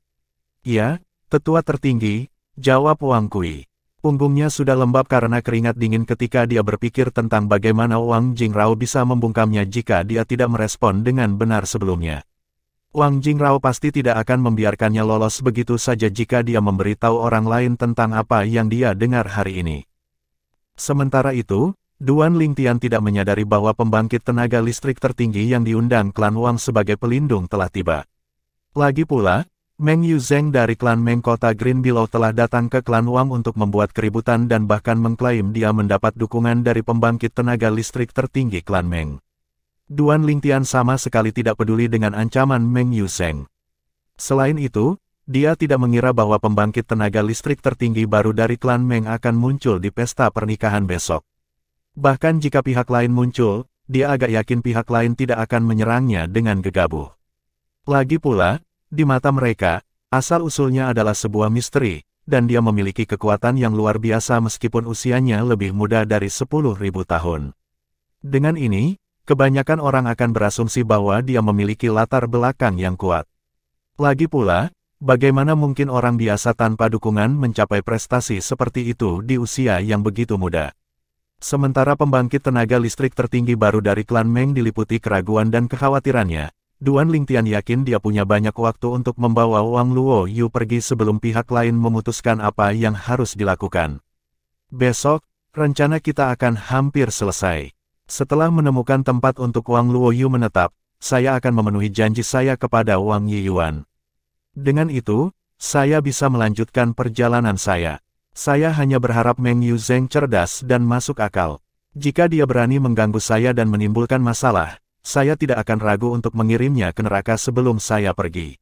"Ya, tetua tertinggi," jawab Wang Kui. Punggungnya sudah lembab karena keringat dingin ketika dia berpikir tentang bagaimana Wang Jingrao bisa membungkamnya jika dia tidak merespon dengan benar sebelumnya. Wang Jingrao pasti tidak akan membiarkannya lolos begitu saja jika dia memberitahu orang lain tentang apa yang dia dengar hari ini. Sementara itu, Duan Lingtian tidak menyadari bahwa pembangkit tenaga listrik tertinggi yang diundang klan Wang sebagai pelindung telah tiba. Lagi pula, Meng Yuzheng dari klan Meng kota Green Below telah datang ke klan Wang untuk membuat keributan dan bahkan mengklaim dia mendapat dukungan dari pembangkit tenaga listrik tertinggi klan Meng. Duan Lingtian sama sekali tidak peduli dengan ancaman Meng Yuzheng. Selain itu, dia tidak mengira bahwa pembangkit tenaga listrik tertinggi baru dari klan Meng akan muncul di pesta pernikahan besok. Bahkan jika pihak lain muncul, dia agak yakin pihak lain tidak akan menyerangnya dengan gegabah. Lagi pula, di mata mereka, asal-usulnya adalah sebuah misteri, dan dia memiliki kekuatan yang luar biasa meskipun usianya lebih muda dari 10.000 tahun. Dengan ini, kebanyakan orang akan berasumsi bahwa dia memiliki latar belakang yang kuat. Lagi pula, bagaimana mungkin orang biasa tanpa dukungan mencapai prestasi seperti itu di usia yang begitu muda? Sementara pembangkit tenaga listrik tertinggi baru dari klan Meng diliputi keraguan dan kekhawatirannya, Duan Lingtian yakin dia punya banyak waktu untuk membawa Wang Luo Yu pergi sebelum pihak lain memutuskan apa yang harus dilakukan. Besok, rencana kita akan hampir selesai. Setelah menemukan tempat untuk Wang Luo Yu menetap, saya akan memenuhi janji saya kepada Wang Yiyuan. Dengan itu, saya bisa melanjutkan perjalanan saya. Saya hanya berharap Meng Yuzheng cerdas dan masuk akal. Jika dia berani mengganggu saya dan menimbulkan masalah, saya tidak akan ragu untuk mengirimnya ke neraka sebelum saya pergi.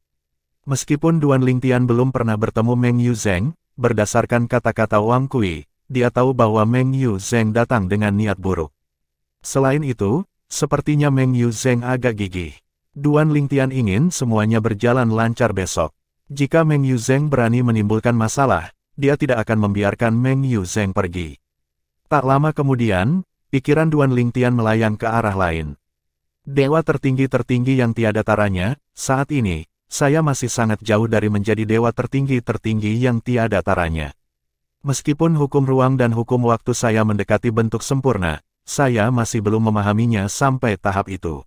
Meskipun Duan Lingtian belum pernah bertemu Meng Yuzheng, berdasarkan kata-kata Wang Kui, dia tahu bahwa Meng Yuzheng datang dengan niat buruk. Selain itu, sepertinya Meng Yuzheng agak gigih. Duan Lingtian ingin semuanya berjalan lancar besok. Jika Meng Yuzheng berani menimbulkan masalah, dia tidak akan membiarkan Meng Yuzheng pergi. Tak lama kemudian, pikiran Duan Lingtian melayang ke arah lain. Dewa tertinggi-tertinggi yang tiada taranya, saat ini, saya masih sangat jauh dari menjadi dewa tertinggi yang tiada taranya. Meskipun hukum ruang dan hukum waktu saya mendekati bentuk sempurna, saya masih belum memahaminya sampai tahap itu.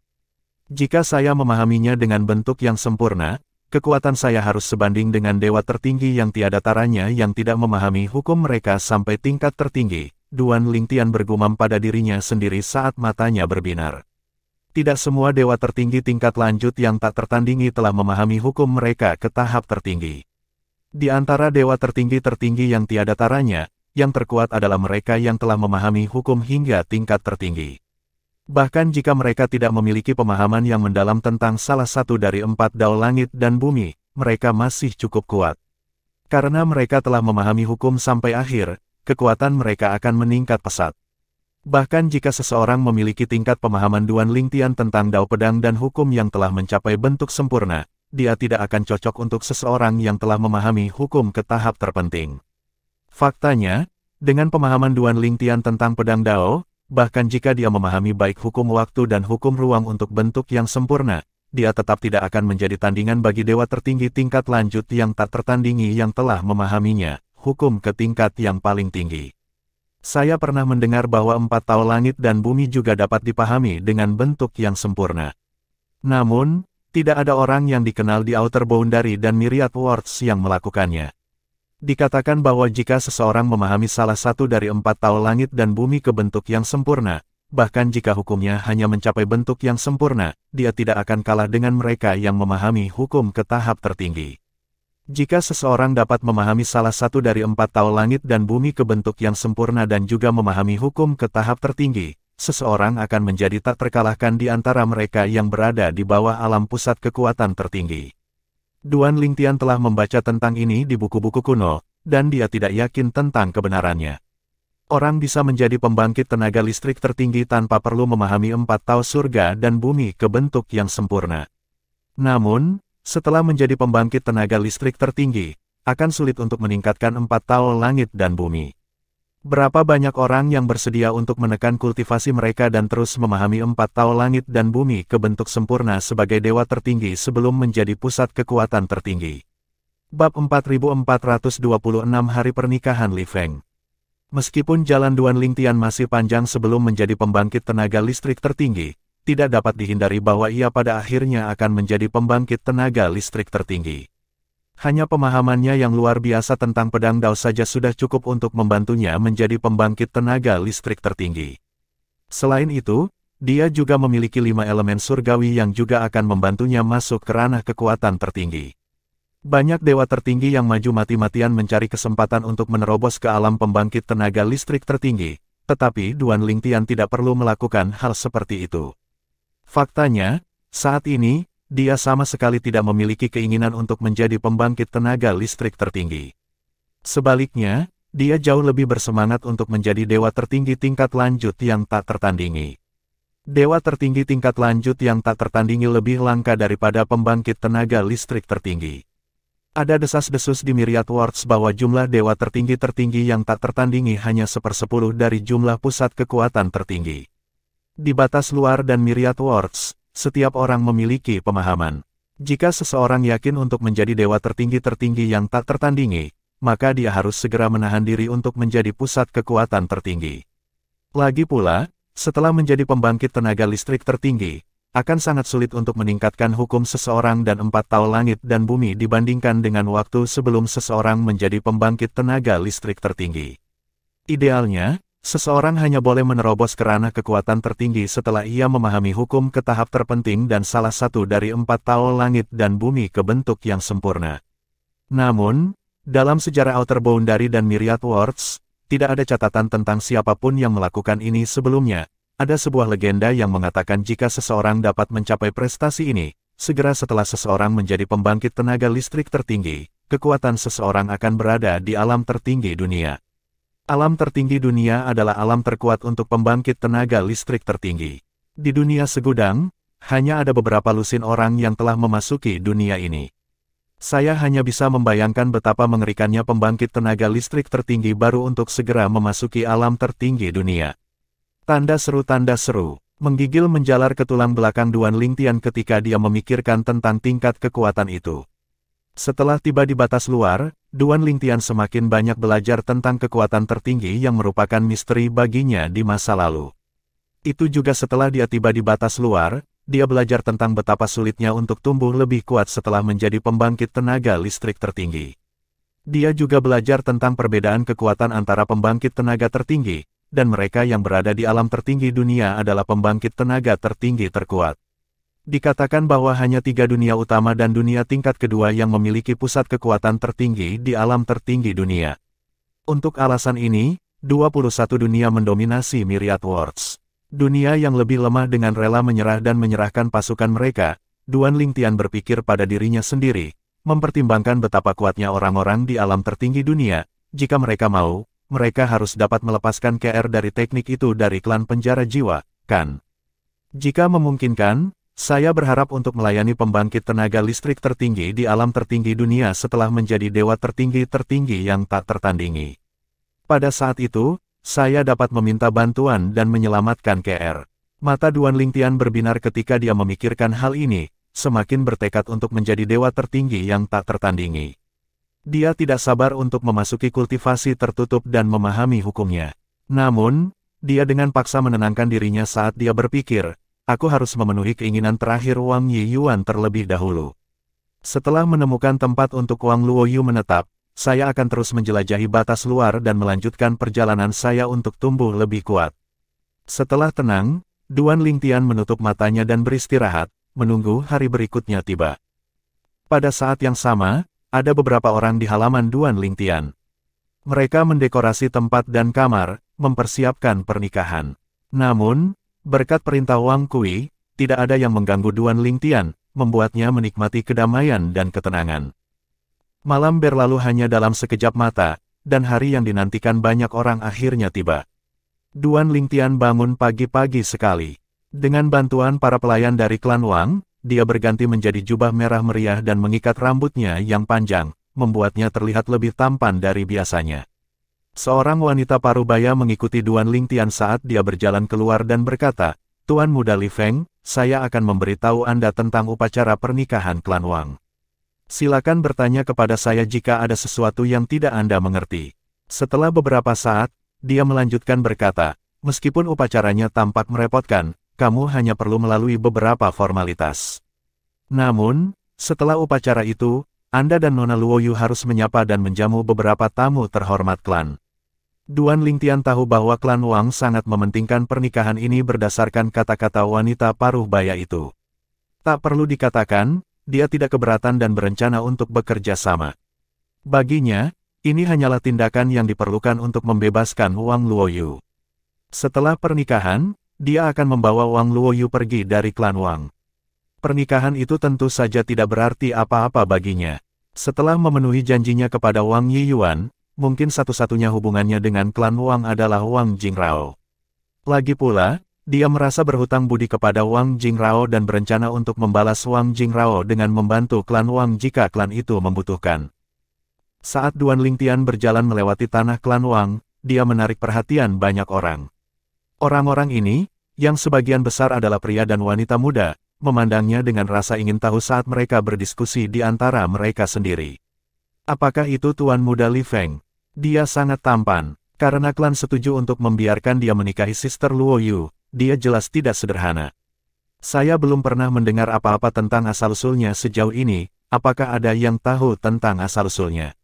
Jika saya memahaminya dengan bentuk yang sempurna, kekuatan saya harus sebanding dengan dewa tertinggi yang tiada taranya yang tidak memahami hukum mereka sampai tingkat tertinggi. Duan Lingtian bergumam pada dirinya sendiri saat matanya berbinar. Tidak semua dewa tertinggi tingkat lanjut yang tak tertandingi telah memahami hukum mereka ke tahap tertinggi. Di antara dewa tertinggi yang tiada taranya, yang terkuat adalah mereka yang telah memahami hukum hingga tingkat tertinggi. Bahkan jika mereka tidak memiliki pemahaman yang mendalam tentang salah satu dari 4 dao langit dan bumi, mereka masih cukup kuat. Karena mereka telah memahami hukum sampai akhir, kekuatan mereka akan meningkat pesat. Bahkan jika seseorang memiliki tingkat pemahaman Duan Lingtian tentang dao pedang dan hukum yang telah mencapai bentuk sempurna, dia tidak akan cocok untuk seseorang yang telah memahami hukum ke tahap terpenting. Faktanya, dengan pemahaman Duan Lingtian tentang pedang dao, bahkan jika dia memahami baik hukum waktu dan hukum ruang untuk bentuk yang sempurna, dia tetap tidak akan menjadi tandingan bagi dewa tertinggi tingkat lanjut yang tak tertandingi yang telah memahaminya, hukum ke tingkat yang paling tinggi. Saya pernah mendengar bahwa 4 dao langit dan bumi juga dapat dipahami dengan bentuk yang sempurna. Namun, tidak ada orang yang dikenal di Outer Boundary dan Myriad Worlds yang melakukannya. Dikatakan bahwa jika seseorang memahami salah satu dari 4 dao langit dan bumi ke bentuk yang sempurna, bahkan jika hukumnya hanya mencapai bentuk yang sempurna, dia tidak akan kalah dengan mereka yang memahami hukum ke tahap tertinggi. Jika seseorang dapat memahami salah satu dari 4 dao langit dan bumi ke bentuk yang sempurna dan juga memahami hukum ke tahap tertinggi, seseorang akan menjadi tak terkalahkan di antara mereka yang berada di bawah alam pusat kekuatan tertinggi. Duan Lingtian telah membaca tentang ini di buku-buku kuno, dan dia tidak yakin tentang kebenarannya. Orang bisa menjadi pembangkit tenaga listrik tertinggi tanpa perlu memahami 4 dao surga dan bumi ke bentuk yang sempurna. Namun, setelah menjadi pembangkit tenaga listrik tertinggi, akan sulit untuk meningkatkan 4 dao langit dan bumi. Berapa banyak orang yang bersedia untuk menekan kultivasi mereka dan terus memahami 4 dao langit dan bumi ke bentuk sempurna sebagai dewa tertinggi sebelum menjadi pusat kekuatan tertinggi. Bab 4426 Hari Pernikahan Li Feng. Meskipun jalan Duan Lingtian masih panjang sebelum menjadi pembangkit tenaga listrik tertinggi, tidak dapat dihindari bahwa ia pada akhirnya akan menjadi pembangkit tenaga listrik tertinggi. Hanya pemahamannya yang luar biasa tentang pedang dao saja sudah cukup untuk membantunya menjadi pembangkit tenaga listrik tertinggi. Selain itu, dia juga memiliki 5 elemen surgawi yang juga akan membantunya masuk ke ranah kekuatan tertinggi. Banyak dewa tertinggi yang maju mati-matian mencari kesempatan untuk menerobos ke alam pembangkit tenaga listrik tertinggi, tetapi Duan Lingtian tidak perlu melakukan hal seperti itu. Faktanya, saat ini, dia sama sekali tidak memiliki keinginan untuk menjadi pembangkit tenaga listrik tertinggi. Sebaliknya, dia jauh lebih bersemangat untuk menjadi dewa tertinggi tingkat lanjut yang tak tertandingi. Dewa tertinggi tingkat lanjut yang tak tertandingi lebih langka daripada pembangkit tenaga listrik tertinggi. Ada desas-desus di Myriad Worlds bahwa jumlah dewa tertinggi yang tak tertandingi hanya 1/10 dari jumlah pusat kekuatan tertinggi. Di batas luar dan Myriad Worlds, setiap orang memiliki pemahaman. Jika seseorang yakin untuk menjadi dewa tertinggi yang tak tertandingi, maka dia harus segera menahan diri untuk menjadi pusat kekuatan tertinggi. Lagi pula, setelah menjadi pembangkit tenaga listrik tertinggi, akan sangat sulit untuk meningkatkan hukum seseorang dan 4 dao langit dan bumi dibandingkan dengan waktu sebelum seseorang menjadi pembangkit tenaga listrik tertinggi. Idealnya, seseorang hanya boleh menerobos ke ranah kekuatan tertinggi setelah ia memahami hukum ke tahap terpenting dan salah satu dari 4 dao langit dan bumi ke bentuk yang sempurna. Namun, dalam sejarah Outer Boundary dan Myriad Worlds, tidak ada catatan tentang siapapun yang melakukan ini sebelumnya. Ada sebuah legenda yang mengatakan jika seseorang dapat mencapai prestasi ini, segera setelah seseorang menjadi pembangkit tenaga listrik tertinggi, kekuatan seseorang akan berada di alam tertinggi dunia. Alam tertinggi dunia adalah alam terkuat untuk pembangkit tenaga listrik tertinggi. Di dunia segudang, hanya ada beberapa lusin orang yang telah memasuki dunia ini. Saya hanya bisa membayangkan betapa mengerikannya pembangkit tenaga listrik tertinggi baru untuk segera memasuki alam tertinggi dunia. Tanda seru, Menggigil menjalar ke tulang belakang Duan Lingtian ketika dia memikirkan tentang tingkat kekuatan itu. Setelah tiba di batas luar, Duan Lingtian semakin banyak belajar tentang kekuatan tertinggi yang merupakan misteri baginya di masa lalu. Itu juga setelah dia tiba di batas luar, dia belajar tentang betapa sulitnya untuk tumbuh lebih kuat setelah menjadi pembangkit tenaga listrik tertinggi. Dia juga belajar tentang perbedaan kekuatan antara pembangkit tenaga tertinggi, dan mereka yang berada di alam tertinggi dunia adalah pembangkit tenaga tertinggi terkuat. Dikatakan bahwa hanya 3 dunia utama dan dunia tingkat kedua yang memiliki pusat kekuatan tertinggi di alam tertinggi dunia. Untuk alasan ini, 21 dunia mendominasi Myriad Worlds. Dunia yang lebih lemah dengan rela menyerah dan menyerahkan pasukan mereka, Duan Lingtian berpikir pada dirinya sendiri, mempertimbangkan betapa kuatnya orang-orang di alam tertinggi dunia, jika mereka mau, mereka harus dapat melepaskan KR dari teknik itu dari klan penjara jiwa, kan? Jika memungkinkan, saya berharap untuk melayani pembangkit tenaga listrik tertinggi di alam tertinggi dunia setelah menjadi dewa tertinggi yang tak tertandingi. Pada saat itu, saya dapat meminta bantuan dan menyelamatkan KR. Mata Duan Lingtian berbinar ketika dia memikirkan hal ini, semakin bertekad untuk menjadi dewa tertinggi yang tak tertandingi. Dia tidak sabar untuk memasuki kultivasi tertutup dan memahami hukumnya. Namun, dia dengan paksa menenangkan dirinya saat dia berpikir, aku harus memenuhi keinginan terakhir Wang Yiyuan terlebih dahulu. Setelah menemukan tempat untuk Wang Luoyu menetap, saya akan terus menjelajahi batas luar dan melanjutkan perjalanan saya untuk tumbuh lebih kuat. Setelah tenang, Duan Lingtian menutup matanya dan beristirahat, menunggu hari berikutnya tiba. Pada saat yang sama, ada beberapa orang di halaman Duan Lingtian. Mereka mendekorasi tempat dan kamar, mempersiapkan pernikahan. Namun, berkat perintah Wang Kui, tidak ada yang mengganggu Duan Lingtian, membuatnya menikmati kedamaian dan ketenangan. Malam berlalu hanya dalam sekejap mata, dan hari yang dinantikan banyak orang akhirnya tiba. Duan Lingtian bangun pagi-pagi sekali. Dengan bantuan para pelayan dari klan Wang, dia berganti menjadi jubah merah meriah dan mengikat rambutnya yang panjang, membuatnya terlihat lebih tampan dari biasanya. Seorang wanita parubaya mengikuti Duan Lingtian saat dia berjalan keluar dan berkata, Tuan Muda Li Feng, saya akan memberitahu Anda tentang upacara pernikahan klan Wang. Silakan bertanya kepada saya jika ada sesuatu yang tidak Anda mengerti. Setelah beberapa saat, dia melanjutkan berkata, meskipun upacaranya tampak merepotkan, kamu hanya perlu melalui beberapa formalitas. Namun, setelah upacara itu, Anda dan Nona Luoyu harus menyapa dan menjamu beberapa tamu terhormat klan. Duan Lingtian tahu bahwa klan Wang sangat mementingkan pernikahan ini berdasarkan kata-kata wanita paruh baya itu. Tak perlu dikatakan, dia tidak keberatan dan berencana untuk bekerja sama. Baginya, ini hanyalah tindakan yang diperlukan untuk membebaskan Wang Luoyu. Setelah pernikahan, dia akan membawa Wang Luoyu pergi dari klan Wang. Pernikahan itu tentu saja tidak berarti apa-apa baginya. Setelah memenuhi janjinya kepada Wang Yiyuan, mungkin satu-satunya hubungannya dengan klan Wang adalah Wang Jingrao. Lagi pula, dia merasa berhutang budi kepada Wang Jingrao dan berencana untuk membalas Wang Jingrao dengan membantu klan Wang jika klan itu membutuhkan. Saat Duan Lingtian berjalan melewati tanah klan Wang, dia menarik perhatian banyak orang. Orang-orang ini, yang sebagian besar adalah pria dan wanita muda, memandangnya dengan rasa ingin tahu saat mereka berdiskusi di antara mereka sendiri. Apakah itu Tuan Muda Li Feng? Dia sangat tampan. Karena klan setuju untuk membiarkan dia menikahi Sister Luoyu, dia jelas tidak sederhana. Saya belum pernah mendengar apa-apa tentang asal-usulnya sejauh ini, apakah ada yang tahu tentang asal-usulnya?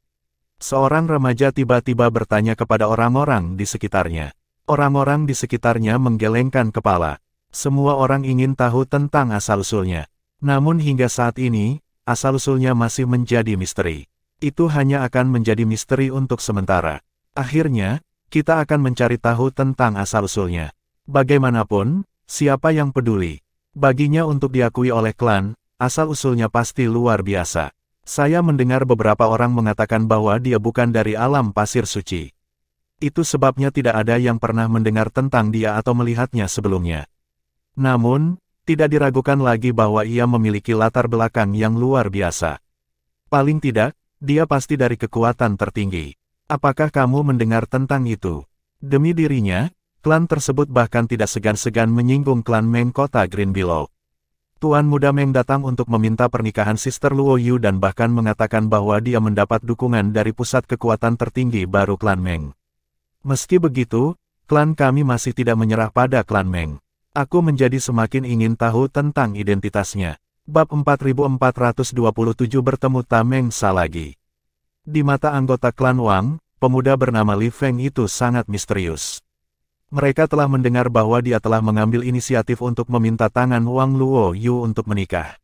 Seorang remaja tiba-tiba bertanya kepada orang-orang di sekitarnya. Orang-orang di sekitarnya menggelengkan kepala. Semua orang ingin tahu tentang asal-usulnya. Namun hingga saat ini, asal-usulnya masih menjadi misteri. Itu hanya akan menjadi misteri untuk sementara. Akhirnya, kita akan mencari tahu tentang asal-usulnya. Bagaimanapun, siapa yang peduli? Baginya untuk diakui oleh klan, asal-usulnya pasti luar biasa. Saya mendengar beberapa orang mengatakan bahwa dia bukan dari alam pasir suci. Itu sebabnya tidak ada yang pernah mendengar tentang dia atau melihatnya sebelumnya. Namun, tidak diragukan lagi bahwa ia memiliki latar belakang yang luar biasa. Paling tidak, dia pasti dari kekuatan tertinggi. Apakah kamu mendengar tentang itu? Demi dirinya, Klan tersebut bahkan tidak segan-segan menyinggung klan Meng kota Green Below. Tuan Muda Meng datang untuk meminta pernikahan Sister Luo Yu dan bahkan mengatakan bahwa dia mendapat dukungan dari pusat kekuatan tertinggi baru klan Meng. Meski begitu, klan kami masih tidak menyerah pada klan Meng. Aku menjadi semakin ingin tahu tentang identitasnya. Bab 4427 bertemu Tameng Sa lagi. Di mata anggota klan Wang, pemuda bernama Li Feng itu sangat misterius. Mereka telah mendengar bahwa dia telah mengambil inisiatif untuk meminta tangan Wang Luo Yu untuk menikah.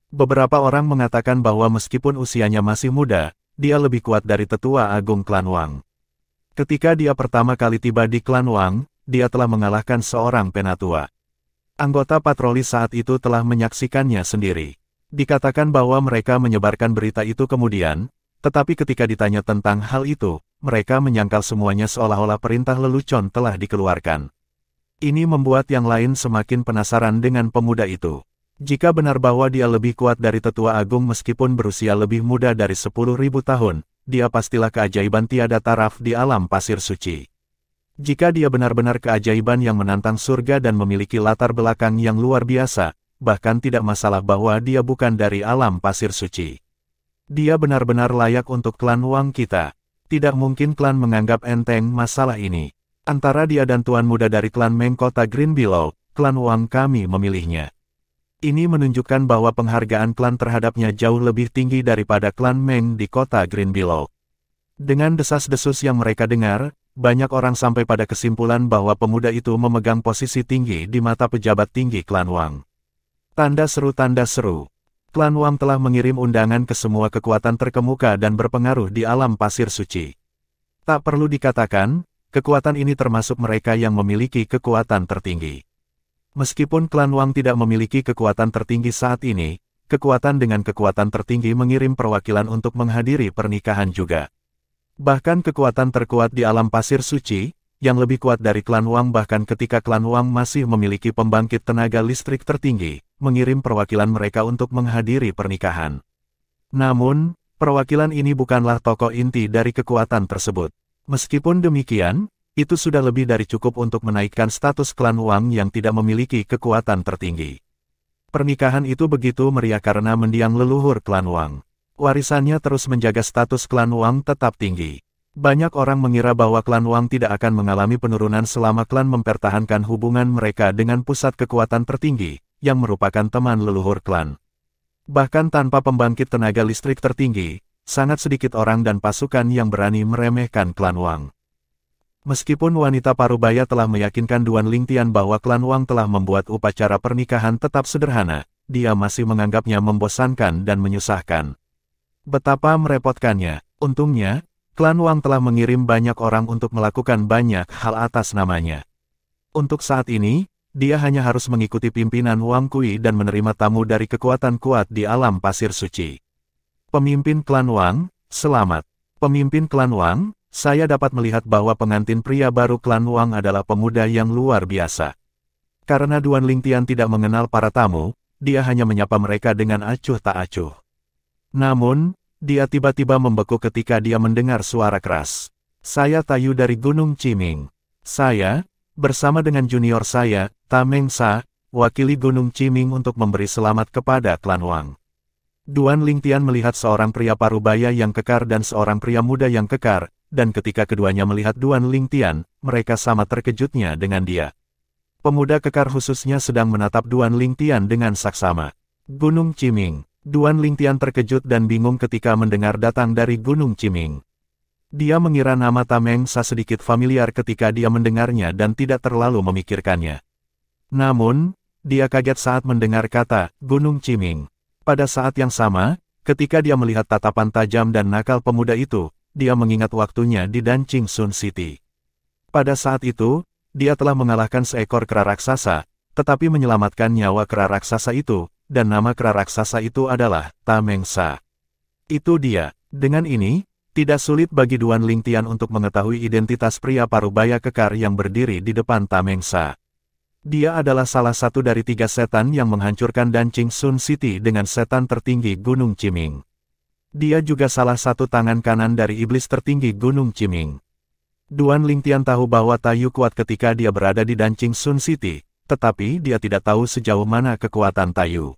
Beberapa orang mengatakan bahwa meskipun usianya masih muda, dia lebih kuat dari tetua agung klan Wang. Ketika dia pertama kali tiba di klan Wang, dia telah mengalahkan seorang penatua. Anggota patroli saat itu telah menyaksikannya sendiri. Dikatakan bahwa mereka menyebarkan berita itu kemudian, tetapi ketika ditanya tentang hal itu, mereka menyangkal semuanya seolah-olah perintah lelucon telah dikeluarkan. Ini membuat yang lain semakin penasaran dengan pemuda itu. Jika benar bahwa dia lebih kuat dari tetua agung meskipun berusia lebih muda dari 10.000 tahun, dia pastilah keajaiban tiada taraf di alam pasir suci. Jika dia benar-benar keajaiban yang menantang surga dan memiliki latar belakang yang luar biasa, bahkan tidak masalah bahwa dia bukan dari alam pasir suci. Dia benar-benar layak untuk klan Wang kita. Tidak mungkin klan menganggap enteng masalah ini. Antara dia dan tuan muda dari klan Meng kota Green Below, klan Wang kami memilihnya. Ini menunjukkan bahwa penghargaan klan terhadapnya jauh lebih tinggi daripada klan Meng di kota Green Below. Dengan desas-desus yang mereka dengar, banyak orang sampai pada kesimpulan bahwa pemuda itu memegang posisi tinggi di mata pejabat tinggi klan Wang. Tanda seru. Klan Wang telah mengirim undangan ke semua kekuatan terkemuka dan berpengaruh di alam pasir suci. Tak perlu dikatakan, kekuatan ini termasuk mereka yang memiliki kekuatan tertinggi. Meskipun klan Wang tidak memiliki kekuatan tertinggi saat ini, kekuatan dengan kekuatan tertinggi mengirim perwakilan untuk menghadiri pernikahan juga. Bahkan kekuatan terkuat di alam pasir suci, yang lebih kuat dari klan Wang bahkan ketika klan Wang masih memiliki pembangkit tenaga listrik tertinggi, mengirim perwakilan mereka untuk menghadiri pernikahan. Namun, perwakilan ini bukanlah tokoh inti dari kekuatan tersebut. Meskipun demikian, itu sudah lebih dari cukup untuk menaikkan status klan Wang yang tidak memiliki kekuatan tertinggi. Pernikahan itu begitu meriah karena mendiang leluhur klan Wang. Warisannya terus menjaga status klan Wang tetap tinggi. Banyak orang mengira bahwa klan Wang tidak akan mengalami penurunan selama klan mempertahankan hubungan mereka dengan pusat kekuatan tertinggi, yang merupakan teman leluhur klan. Bahkan tanpa pembangkit tenaga listrik tertinggi, sangat sedikit orang dan pasukan yang berani meremehkan klan Wang. Meskipun wanita parubaya telah meyakinkan Duan Lingtian bahwa klan Wang telah membuat upacara pernikahan tetap sederhana, dia masih menganggapnya membosankan dan menyusahkan. Betapa merepotkannya. Untungnya, klan Wang telah mengirim banyak orang untuk melakukan banyak hal atas namanya. Untuk saat ini, dia hanya harus mengikuti pimpinan Wang Kui dan menerima tamu dari kekuatan kuat di alam pasir suci. Pemimpin klan Wang, selamat. Pemimpin klan Wang, saya dapat melihat bahwa pengantin pria baru klan Wang adalah pemuda yang luar biasa. Karena Duan Lingtian tidak mengenal para tamu, dia hanya menyapa mereka dengan acuh tak acuh. Namun, dia tiba-tiba membeku ketika dia mendengar suara keras. Saya Tayu dari Gunung Ciming. Saya, bersama dengan junior saya, Tameng Sa, wakili Gunung Ciming untuk memberi selamat kepada klan Wang. Duan Lingtian melihat seorang pria parubaya yang kekar dan seorang pria muda yang kekar, dan ketika keduanya melihat Duan Lingtian, mereka sama terkejutnya dengan dia. Pemuda kekar khususnya sedang menatap Duan Lingtian dengan saksama. Gunung Ciming. Duan Lingtian terkejut dan bingung ketika mendengar datang dari Gunung Ciming. Dia mengira nama Tameng Sa sedikit familiar ketika dia mendengarnya dan tidak terlalu memikirkannya. Namun, dia kaget saat mendengar kata Gunung Ciming. Pada saat yang sama, ketika dia melihat tatapan tajam dan nakal pemuda itu, dia mengingat waktunya di Danqing Sun City. Pada saat itu, dia telah mengalahkan seekor kera raksasa, tetapi menyelamatkan nyawa kera raksasa itu, dan nama kera raksasa itu adalah Tameng Sa. Itu dia. Dengan ini, tidak sulit bagi Duan Lingtian untuk mengetahui identitas pria parubaya kekar yang berdiri di depan Tameng Sa. Dia adalah salah satu dari 3 setan yang menghancurkan Danqing Sun City dengan setan tertinggi Gunung Ciming. Dia juga salah satu tangan kanan dari iblis tertinggi Gunung Ciming. Duan Lingtian tahu bahwa Tayu kuat ketika dia berada di Danqing Sun City, tetapi dia tidak tahu sejauh mana kekuatan Tayu.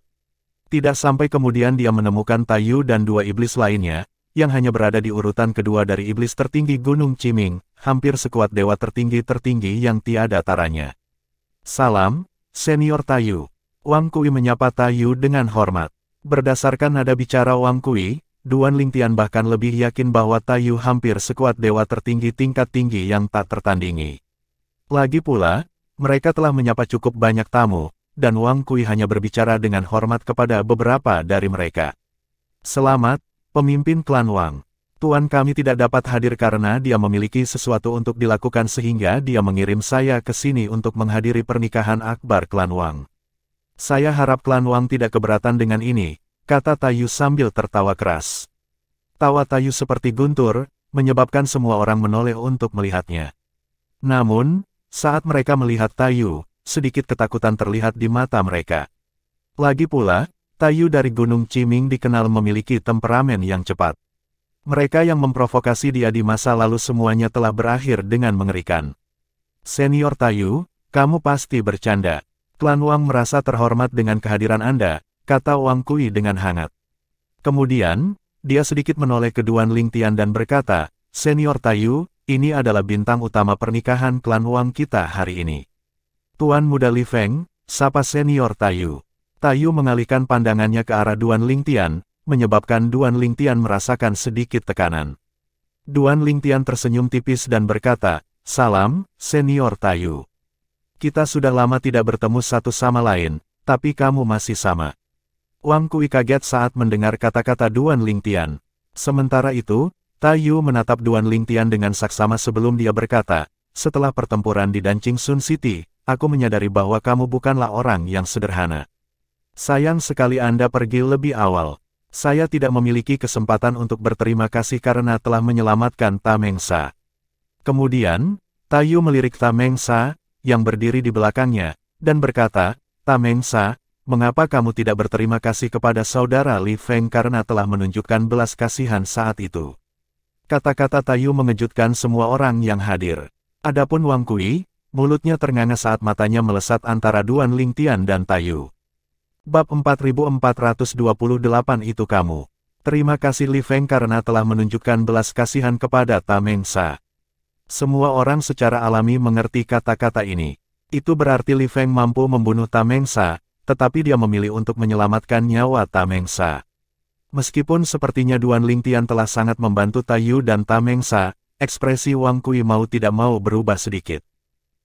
Tidak sampai kemudian dia menemukan Tayu dan dua iblis lainnya, yang hanya berada di urutan kedua dari iblis tertinggi Gunung Qiming, hampir sekuat dewa tertinggi-tertinggi yang tiada taranya. Salam, Senior Tayu. Wang Kui menyapa Tayu dengan hormat. Berdasarkan nada bicara Wang Kui, Duan Lingtian bahkan lebih yakin bahwa Tayu hampir sekuat dewa tertinggi tingkat tinggi yang tak tertandingi. Lagi pula, mereka telah menyapa cukup banyak tamu, dan Wang Kui hanya berbicara dengan hormat kepada beberapa dari mereka. Selamat, pemimpin klan Wang. Tuan kami tidak dapat hadir karena dia memiliki sesuatu untuk dilakukan sehingga dia mengirim saya ke sini untuk menghadiri pernikahan akbar klan Wang. Saya harap klan Wang tidak keberatan dengan ini, kata Tayu sambil tertawa keras. Tawa Tayu seperti guntur, menyebabkan semua orang menoleh untuk melihatnya. Namun, saat mereka melihat Tayu, sedikit ketakutan terlihat di mata mereka. Lagi pula, Tayu dari Gunung Qiming dikenal memiliki temperamen yang cepat. Mereka yang memprovokasi dia di masa lalu semuanya telah berakhir dengan mengerikan. Senior Tayu, kamu pasti bercanda. Klan Wang merasa terhormat dengan kehadiran Anda, kata Wang Kui dengan hangat. Kemudian, dia sedikit menoleh ke Duan Lingtian dan berkata, Senior Tayu, ini adalah bintang utama pernikahan klan Wang kita hari ini. Tuan Muda Li Feng, sapa Senior Tayu. Tayu mengalihkan pandangannya ke arah Duan Lingtian, menyebabkan Duan Lingtian merasakan sedikit tekanan. Duan Lingtian tersenyum tipis dan berkata, Salam, Senior Tayu. Kita sudah lama tidak bertemu satu sama lain, tapi kamu masih sama. Wang Kui kaget saat mendengar kata-kata Duan Lingtian. Sementara itu, Tayu menatap Duan Lingtian dengan saksama sebelum dia berkata, setelah pertempuran di Danqing Sun City, aku menyadari bahwa kamu bukanlah orang yang sederhana. Sayang sekali Anda pergi lebih awal. Saya tidak memiliki kesempatan untuk berterima kasih karena telah menyelamatkan Tameng Sa. Kemudian, Tayu melirik Tameng Sa, yang berdiri di belakangnya, dan berkata, Tameng Sa, mengapa kamu tidak berterima kasih kepada saudara Li Feng karena telah menunjukkan belas kasihan saat itu? Kata-kata Tayu mengejutkan semua orang yang hadir. Adapun Wang Kui, mulutnya ternganga saat matanya melesat antara Duan Lingtian dan Tayu. Bab 4428 itu kamu. Terima kasih Li Feng karena telah menunjukkan belas kasihan kepada Tameng Sa. Semua orang secara alami mengerti kata-kata ini. Itu berarti Li Feng mampu membunuh Tameng Sa, tetapi dia memilih untuk menyelamatkan nyawa Tameng Sa. Meskipun sepertinya Duan Lingtian telah sangat membantu Tayu dan Tameng Sa, ekspresi Wang Kui mau tidak mau berubah sedikit.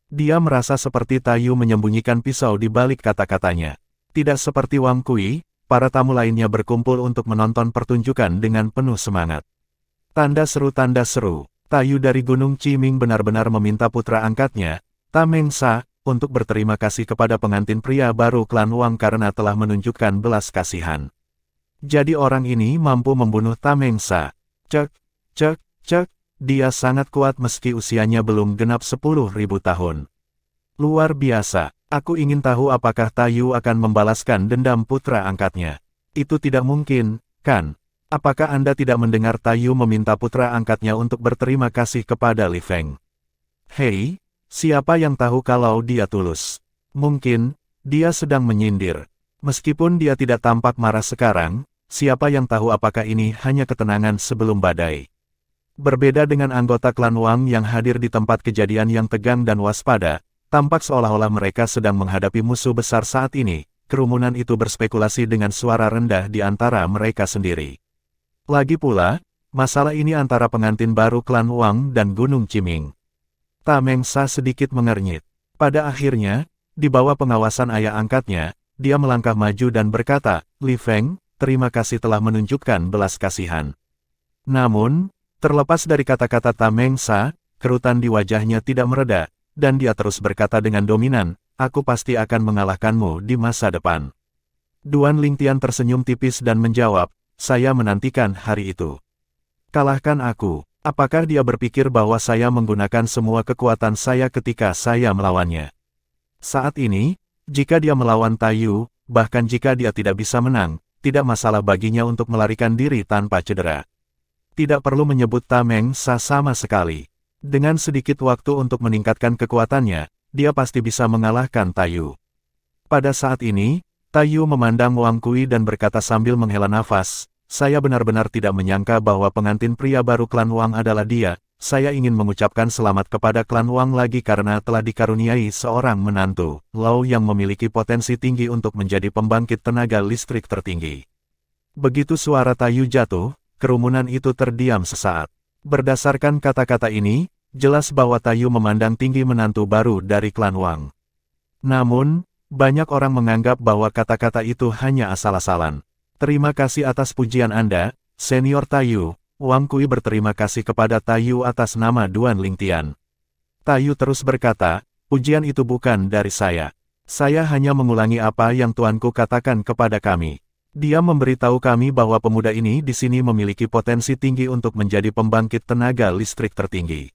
Dia merasa seperti Tayu menyembunyikan pisau di balik kata-katanya. Tidak seperti Wang Kui, para tamu lainnya berkumpul untuk menonton pertunjukan dengan penuh semangat. Tanda seru, Tayu dari Gunung Qiming benar-benar meminta putra angkatnya, Tameng Sa, untuk berterima kasih kepada pengantin pria baru klan Wang karena telah menunjukkan belas kasihan. Jadi orang ini mampu membunuh Tameng Sa. Cek, dia sangat kuat meski usianya belum genap 10.000 tahun. Luar biasa, aku ingin tahu apakah Tayu akan membalaskan dendam putra angkatnya. Itu tidak mungkin, kan? Apakah Anda tidak mendengar Tayu meminta putra angkatnya untuk berterima kasih kepada Li Feng? Hei, siapa yang tahu kalau dia tulus? Mungkin, dia sedang menyindir. Meskipun dia tidak tampak marah sekarang, siapa yang tahu apakah ini hanya ketenangan sebelum badai. Berbeda dengan anggota klan Wang yang hadir di tempat kejadian yang tegang dan waspada, tampak seolah-olah mereka sedang menghadapi musuh besar saat ini. Kerumunan itu berspekulasi dengan suara rendah di antara mereka sendiri. Lagi pula, masalah ini antara pengantin baru klan Wang dan Gunung Qiming. Tameng Sa sedikit mengernyit. Pada akhirnya, di bawah pengawasan ayah angkatnya, dia melangkah maju dan berkata, Li Feng, terima kasih telah menunjukkan belas kasihan. Namun, terlepas dari kata-kata Tameng Sa, kerutan di wajahnya tidak mereda, dan dia terus berkata dengan dominan, aku pasti akan mengalahkanmu di masa depan. Duan Lingtian tersenyum tipis dan menjawab, saya menantikan hari itu. Kalahkan aku. Apakah dia berpikir bahwa saya menggunakan semua kekuatan saya ketika saya melawannya? Saat ini, jika dia melawan Tayu, bahkan jika dia tidak bisa menang, tidak masalah baginya untuk melarikan diri tanpa cedera. Tidak perlu menyebut Tameng Sa sama sekali. Dengan sedikit waktu untuk meningkatkan kekuatannya, dia pasti bisa mengalahkan Taiyu. Pada saat ini, Taiyu memandang Wang Kui dan berkata sambil menghela nafas, "Saya benar-benar tidak menyangka bahwa pengantin pria baru klan Wang adalah dia. Saya ingin mengucapkan selamat kepada klan Wang lagi karena telah dikaruniai seorang menantu, Lau yang memiliki potensi tinggi untuk menjadi pembangkit tenaga listrik tertinggi." Begitu suara Taiyu jatuh, kerumunan itu terdiam sesaat. Berdasarkan kata-kata ini, jelas bahwa Taiyu memandang tinggi menantu baru dari klan Wang. Namun, banyak orang menganggap bahwa kata-kata itu hanya asal-asalan. "Terima kasih atas pujian Anda, Senior Taiyu." Wang Kui berterima kasih kepada Taiyu atas nama Duan Lingtian. Taiyu terus berkata, "Pujian itu bukan dari saya. Saya hanya mengulangi apa yang tuanku katakan kepada kami. Dia memberitahu kami bahwa pemuda ini di sini memiliki potensi tinggi untuk menjadi pembangkit tenaga listrik tertinggi."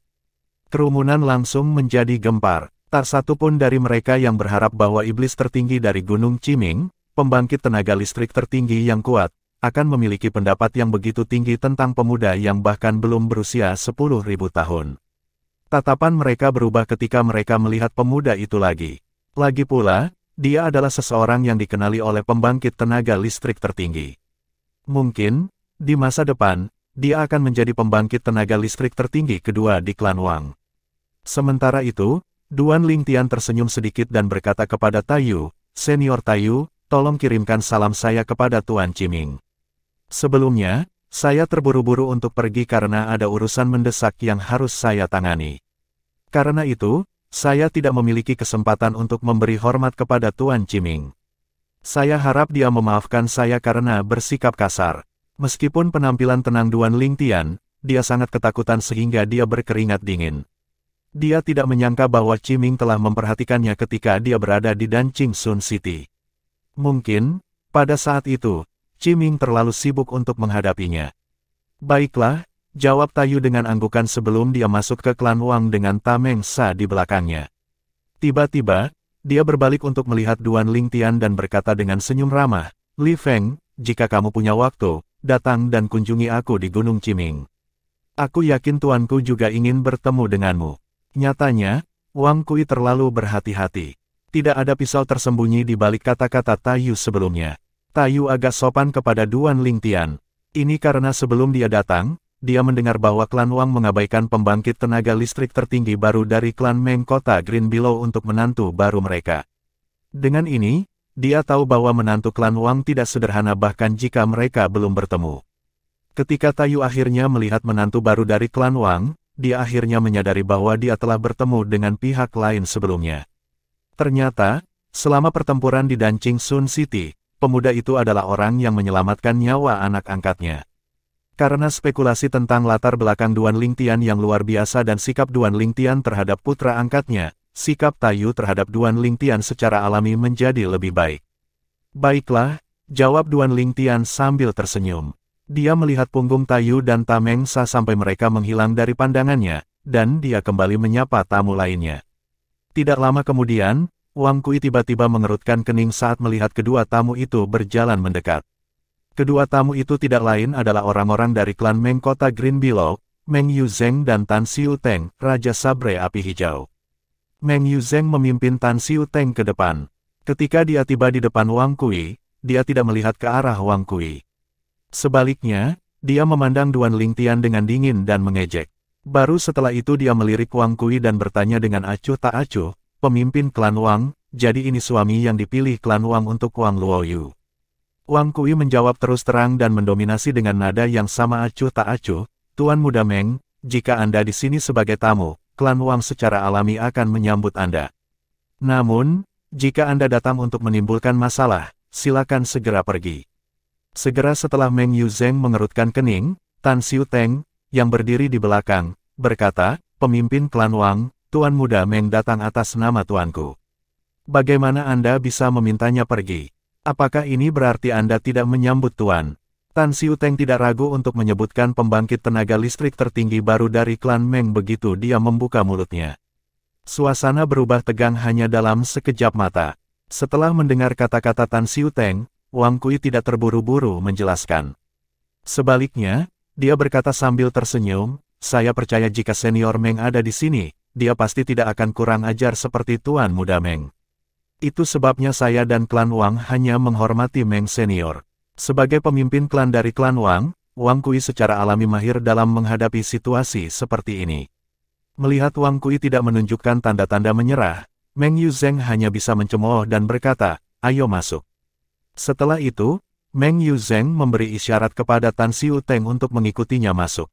Kerumunan langsung menjadi gempar. Tak satu pun dari mereka yang berharap bahwa iblis tertinggi dari Gunung Qiming, pembangkit tenaga listrik tertinggi yang kuat, akan memiliki pendapat yang begitu tinggi tentang pemuda yang bahkan belum berusia 10.000 tahun. Tatapan mereka berubah ketika mereka melihat pemuda itu lagi. Lagi pula, dia adalah seseorang yang dikenali oleh pembangkit tenaga listrik tertinggi. Mungkin, di masa depan, dia akan menjadi pembangkit tenaga listrik tertinggi kedua di klan Wang. Sementara itu, Duan Lingtian tersenyum sedikit dan berkata kepada Taiyu, "Senior Taiyu, tolong kirimkan salam saya kepada Tuan Qiming. Sebelumnya, saya terburu-buru untuk pergi karena ada urusan mendesak yang harus saya tangani. Karena itu, saya tidak memiliki kesempatan untuk memberi hormat kepada Tuan Qiming. Saya harap dia memaafkan saya karena bersikap kasar." Meskipun penampilan tenang Duan Lingtian, dia sangat ketakutan sehingga dia berkeringat dingin. Dia tidak menyangka bahwa Qiming telah memperhatikannya ketika dia berada di Danqing Sun City. Mungkin, pada saat itu, Qiming terlalu sibuk untuk menghadapinya. "Baiklah," jawab Taiyu dengan anggukan sebelum dia masuk ke klan Wang dengan Tameng Sa di belakangnya. Tiba-tiba, dia berbalik untuk melihat Duan Lingtian dan berkata dengan senyum ramah, "Li Feng, jika kamu punya waktu, datang dan kunjungi aku di Gunung Qiming. Aku yakin tuanku juga ingin bertemu denganmu." Nyatanya, Wang Kui terlalu berhati-hati. Tidak ada pisau tersembunyi di balik kata-kata Taiyu sebelumnya. Taiyu agak sopan kepada Duan Lingtian. Ini karena sebelum dia datang, dia mendengar bahwa klan Wang mengabaikan pembangkit tenaga listrik tertinggi baru dari klan Meng kota Green Billow untuk menantu baru mereka. Dengan ini, dia tahu bahwa menantu klan Wang tidak sederhana bahkan jika mereka belum bertemu. Ketika Taiyu akhirnya melihat menantu baru dari klan Wang, dia akhirnya menyadari bahwa dia telah bertemu dengan pihak lain sebelumnya. Ternyata, selama pertempuran di Danqing Sun City, pemuda itu adalah orang yang menyelamatkan nyawa anak angkatnya. Karena spekulasi tentang latar belakang Duan Lingtian yang luar biasa dan sikap Duan Lingtian terhadap putra angkatnya, sikap Taiyu terhadap Duan Lingtian secara alami menjadi lebih baik. "Baiklah," jawab Duan Lingtian sambil tersenyum. Dia melihat punggung Taiyu dan Tameng Sa sampai mereka menghilang dari pandangannya, dan dia kembali menyapa tamu lainnya. Tidak lama kemudian, Wang Kui tiba-tiba mengerutkan kening saat melihat kedua tamu itu berjalan mendekat. Kedua tamu itu tidak lain adalah orang-orang dari klan Meng kota Green Billow, Meng Yuzheng dan Tan Xiu Teng, Raja Sabre Api Hijau. Meng Yuzheng memimpin Tan Xiu Teng ke depan. Ketika dia tiba di depan Wang Kui, dia tidak melihat ke arah Wang Kui. Sebaliknya, dia memandang Duan Lingtian dengan dingin dan mengejek. Baru setelah itu dia melirik Wang Kui dan bertanya dengan acuh tak acuh, "Pemimpin klan Wang, jadi ini suami yang dipilih klan Wang untuk Wang Luoyu?" Wang Kui menjawab terus terang dan mendominasi dengan nada yang sama acuh tak acuh, "Tuan Muda Meng, jika Anda di sini sebagai tamu, klan Wang secara alami akan menyambut Anda. Namun, jika Anda datang untuk menimbulkan masalah, silakan segera pergi." Segera setelah Meng Yuzheng mengerutkan kening, Tan Xiu Teng, yang berdiri di belakang, berkata, "Pemimpin klan Wang, Tuan Muda Meng datang atas nama tuanku. Bagaimana Anda bisa memintanya pergi? Apakah ini berarti Anda tidak menyambut Tuan?" Tan Xiu Teng tidak ragu untuk menyebutkan pembangkit tenaga listrik tertinggi baru dari klan Meng begitu dia membuka mulutnya. Suasana berubah tegang hanya dalam sekejap mata. Setelah mendengar kata-kata Tan Xiu Teng, Wang Kui tidak terburu-buru menjelaskan. Sebaliknya, dia berkata sambil tersenyum, saya percaya jika senior Meng ada di sini, dia pasti tidak akan kurang ajar seperti Tuan Muda Meng. Itu sebabnya saya dan klan Wang hanya menghormati Meng senior. Sebagai pemimpin klan dari klan Wang, Wang Kui secara alami mahir dalam menghadapi situasi seperti ini. Melihat Wang Kui tidak menunjukkan tanda-tanda menyerah, Meng Yuzheng hanya bisa mencemooh dan berkata, "Ayo masuk." Setelah itu, Meng Yuzheng memberi isyarat kepada Tan Xiu Teng untuk mengikutinya masuk.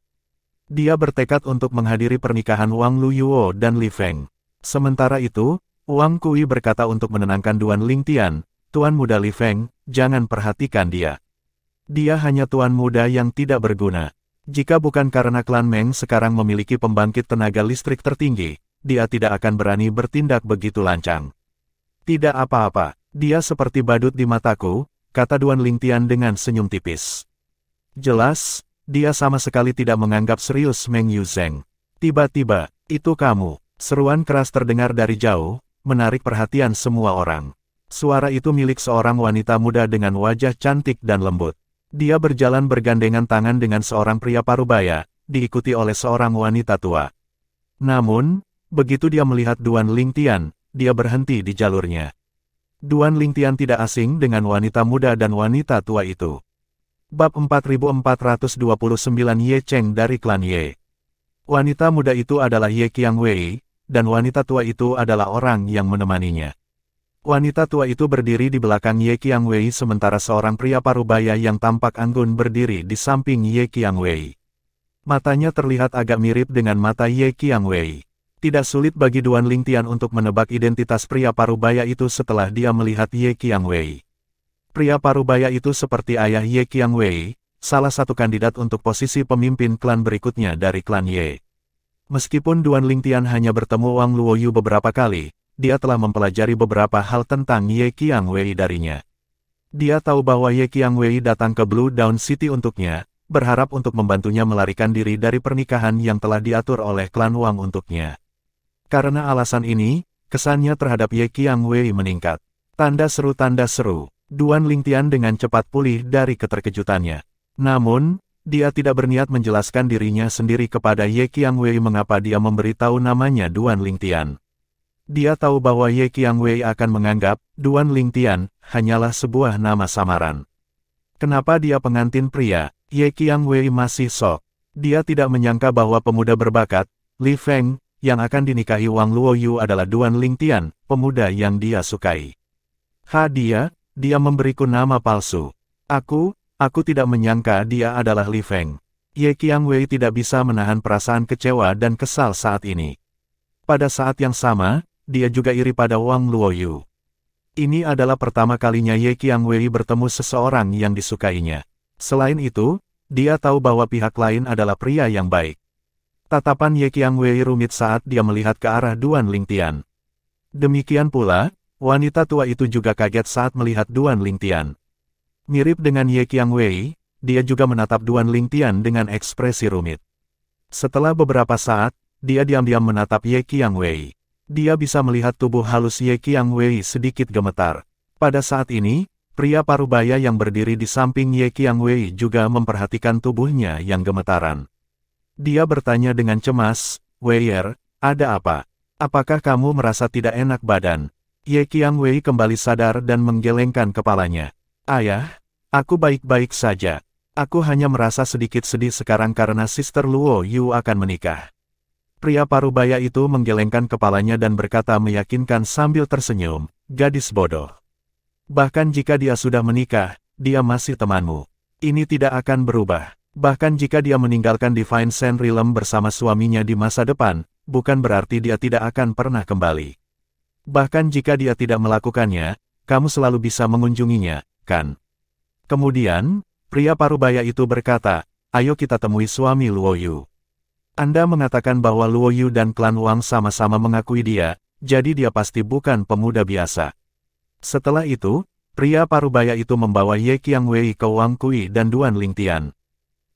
Dia bertekad untuk menghadiri pernikahan Wang Luyuo dan Li Feng. Sementara itu, Wang Kui berkata untuk menenangkan Duan Lingtian, "Tuan muda Li Feng, jangan perhatikan dia. Dia hanya tuan muda yang tidak berguna. Jika bukan karena klan Meng sekarang memiliki pembangkit tenaga listrik tertinggi, dia tidak akan berani bertindak begitu lancang." "Tidak apa-apa, dia seperti badut di mataku," kata Duan Lingtian dengan senyum tipis. Jelas, dia sama sekali tidak menganggap serius Meng Yuzheng. Tiba-tiba, "Itu kamu!" Seruan keras terdengar dari jauh, menarik perhatian semua orang. Suara itu milik seorang wanita muda dengan wajah cantik dan lembut. Dia berjalan bergandengan tangan dengan seorang pria parubaya, diikuti oleh seorang wanita tua. Namun, begitu dia melihat Duan Lingtian, dia berhenti di jalurnya. Duan Lingtian tidak asing dengan wanita muda dan wanita tua itu. Bab 4429 Ye Cheng dari klan Ye. Wanita muda itu adalah Ye Qiangwei, dan wanita tua itu adalah orang yang menemaninya. Wanita tua itu berdiri di belakang Ye Qiangwei sementara seorang pria parubaya yang tampak anggun berdiri di samping Ye Qiangwei. Matanya terlihat agak mirip dengan mata Ye Qiangwei. Tidak sulit bagi Duan Lingtian untuk menebak identitas pria parubaya itu setelah dia melihat Ye Qiangwei. Pria parubaya itu seperti ayah Ye Qiangwei, salah satu kandidat untuk posisi pemimpin klan berikutnya dari klan Ye. Meskipun Duan Lingtian hanya bertemu Wang Luoyu beberapa kali, dia telah mempelajari beberapa hal tentang Ye Qiangwei darinya. Dia tahu bahwa Ye Qiangwei datang ke Blue Dawn City untuknya, berharap untuk membantunya melarikan diri dari pernikahan yang telah diatur oleh klan Wang untuknya. Karena alasan ini, kesannya terhadap Ye Qiangwei meningkat. Tanda seru. Duan Lingtian dengan cepat pulih dari keterkejutannya. Namun, dia tidak berniat menjelaskan dirinya sendiri kepada Ye Qiangwei mengapa dia memberitahu namanya Duan Lingtian. Dia tahu bahwa Ye Qiangwei akan menganggap Duan Lingtian hanyalah sebuah nama samaran. Kenapa dia pengantin pria? Ye Qiangwei masih shock. Dia tidak menyangka bahwa pemuda berbakat, Li Feng, yang akan dinikahi Wang Luoyu adalah Duan Lingtian, pemuda yang dia sukai. Dia memberiku nama palsu. Aku tidak menyangka dia adalah Li Feng. Ye Qiangwei tidak bisa menahan perasaan kecewa dan kesal saat ini. Pada saat yang sama, dia juga iri pada Wang Luoyu. Ini adalah pertama kalinya Ye Qiangwei bertemu seseorang yang disukainya. Selain itu, dia tahu bahwa pihak lain adalah pria yang baik. Tatapan Ye Qiangwei rumit saat dia melihat ke arah Duan Lingtian. Demikian pula, wanita tua itu juga kaget saat melihat Duan Lingtian. Mirip dengan Ye Qiangwei, dia juga menatap Duan Lingtian dengan ekspresi rumit. Setelah beberapa saat, dia diam-diam menatap Ye Qiangwei. Dia bisa melihat tubuh halus Ye Qiangwei sedikit gemetar. Pada saat ini, pria parubaya yang berdiri di samping Ye Qiangwei juga memperhatikan tubuhnya yang gemetaran. Dia bertanya dengan cemas, "Weier, ada apa? Apakah kamu merasa tidak enak badan?" Ye Qiangwei kembali sadar dan menggelengkan kepalanya. "Ayah, aku baik-baik saja. Aku hanya merasa sedikit sedih sekarang karena Sister Luo Yu akan menikah." Pria parubaya itu menggelengkan kepalanya dan berkata meyakinkan sambil tersenyum, "Gadis bodoh. Bahkan jika dia sudah menikah, dia masih temanmu. Ini tidak akan berubah. Bahkan jika dia meninggalkan Divine Sand Realm bersama suaminya di masa depan, bukan berarti dia tidak akan pernah kembali. Bahkan jika dia tidak melakukannya, kamu selalu bisa mengunjunginya, kan?" Kemudian, pria parubaya itu berkata, "Ayo kita temui suami Luoyu. Anda mengatakan bahwa Luoyu dan klan Wang sama-sama mengakui dia, jadi dia pasti bukan pemuda biasa." Setelah itu, pria parubaya itu membawa Ye Qiangwei ke Wang Kui dan Duan Lingtian.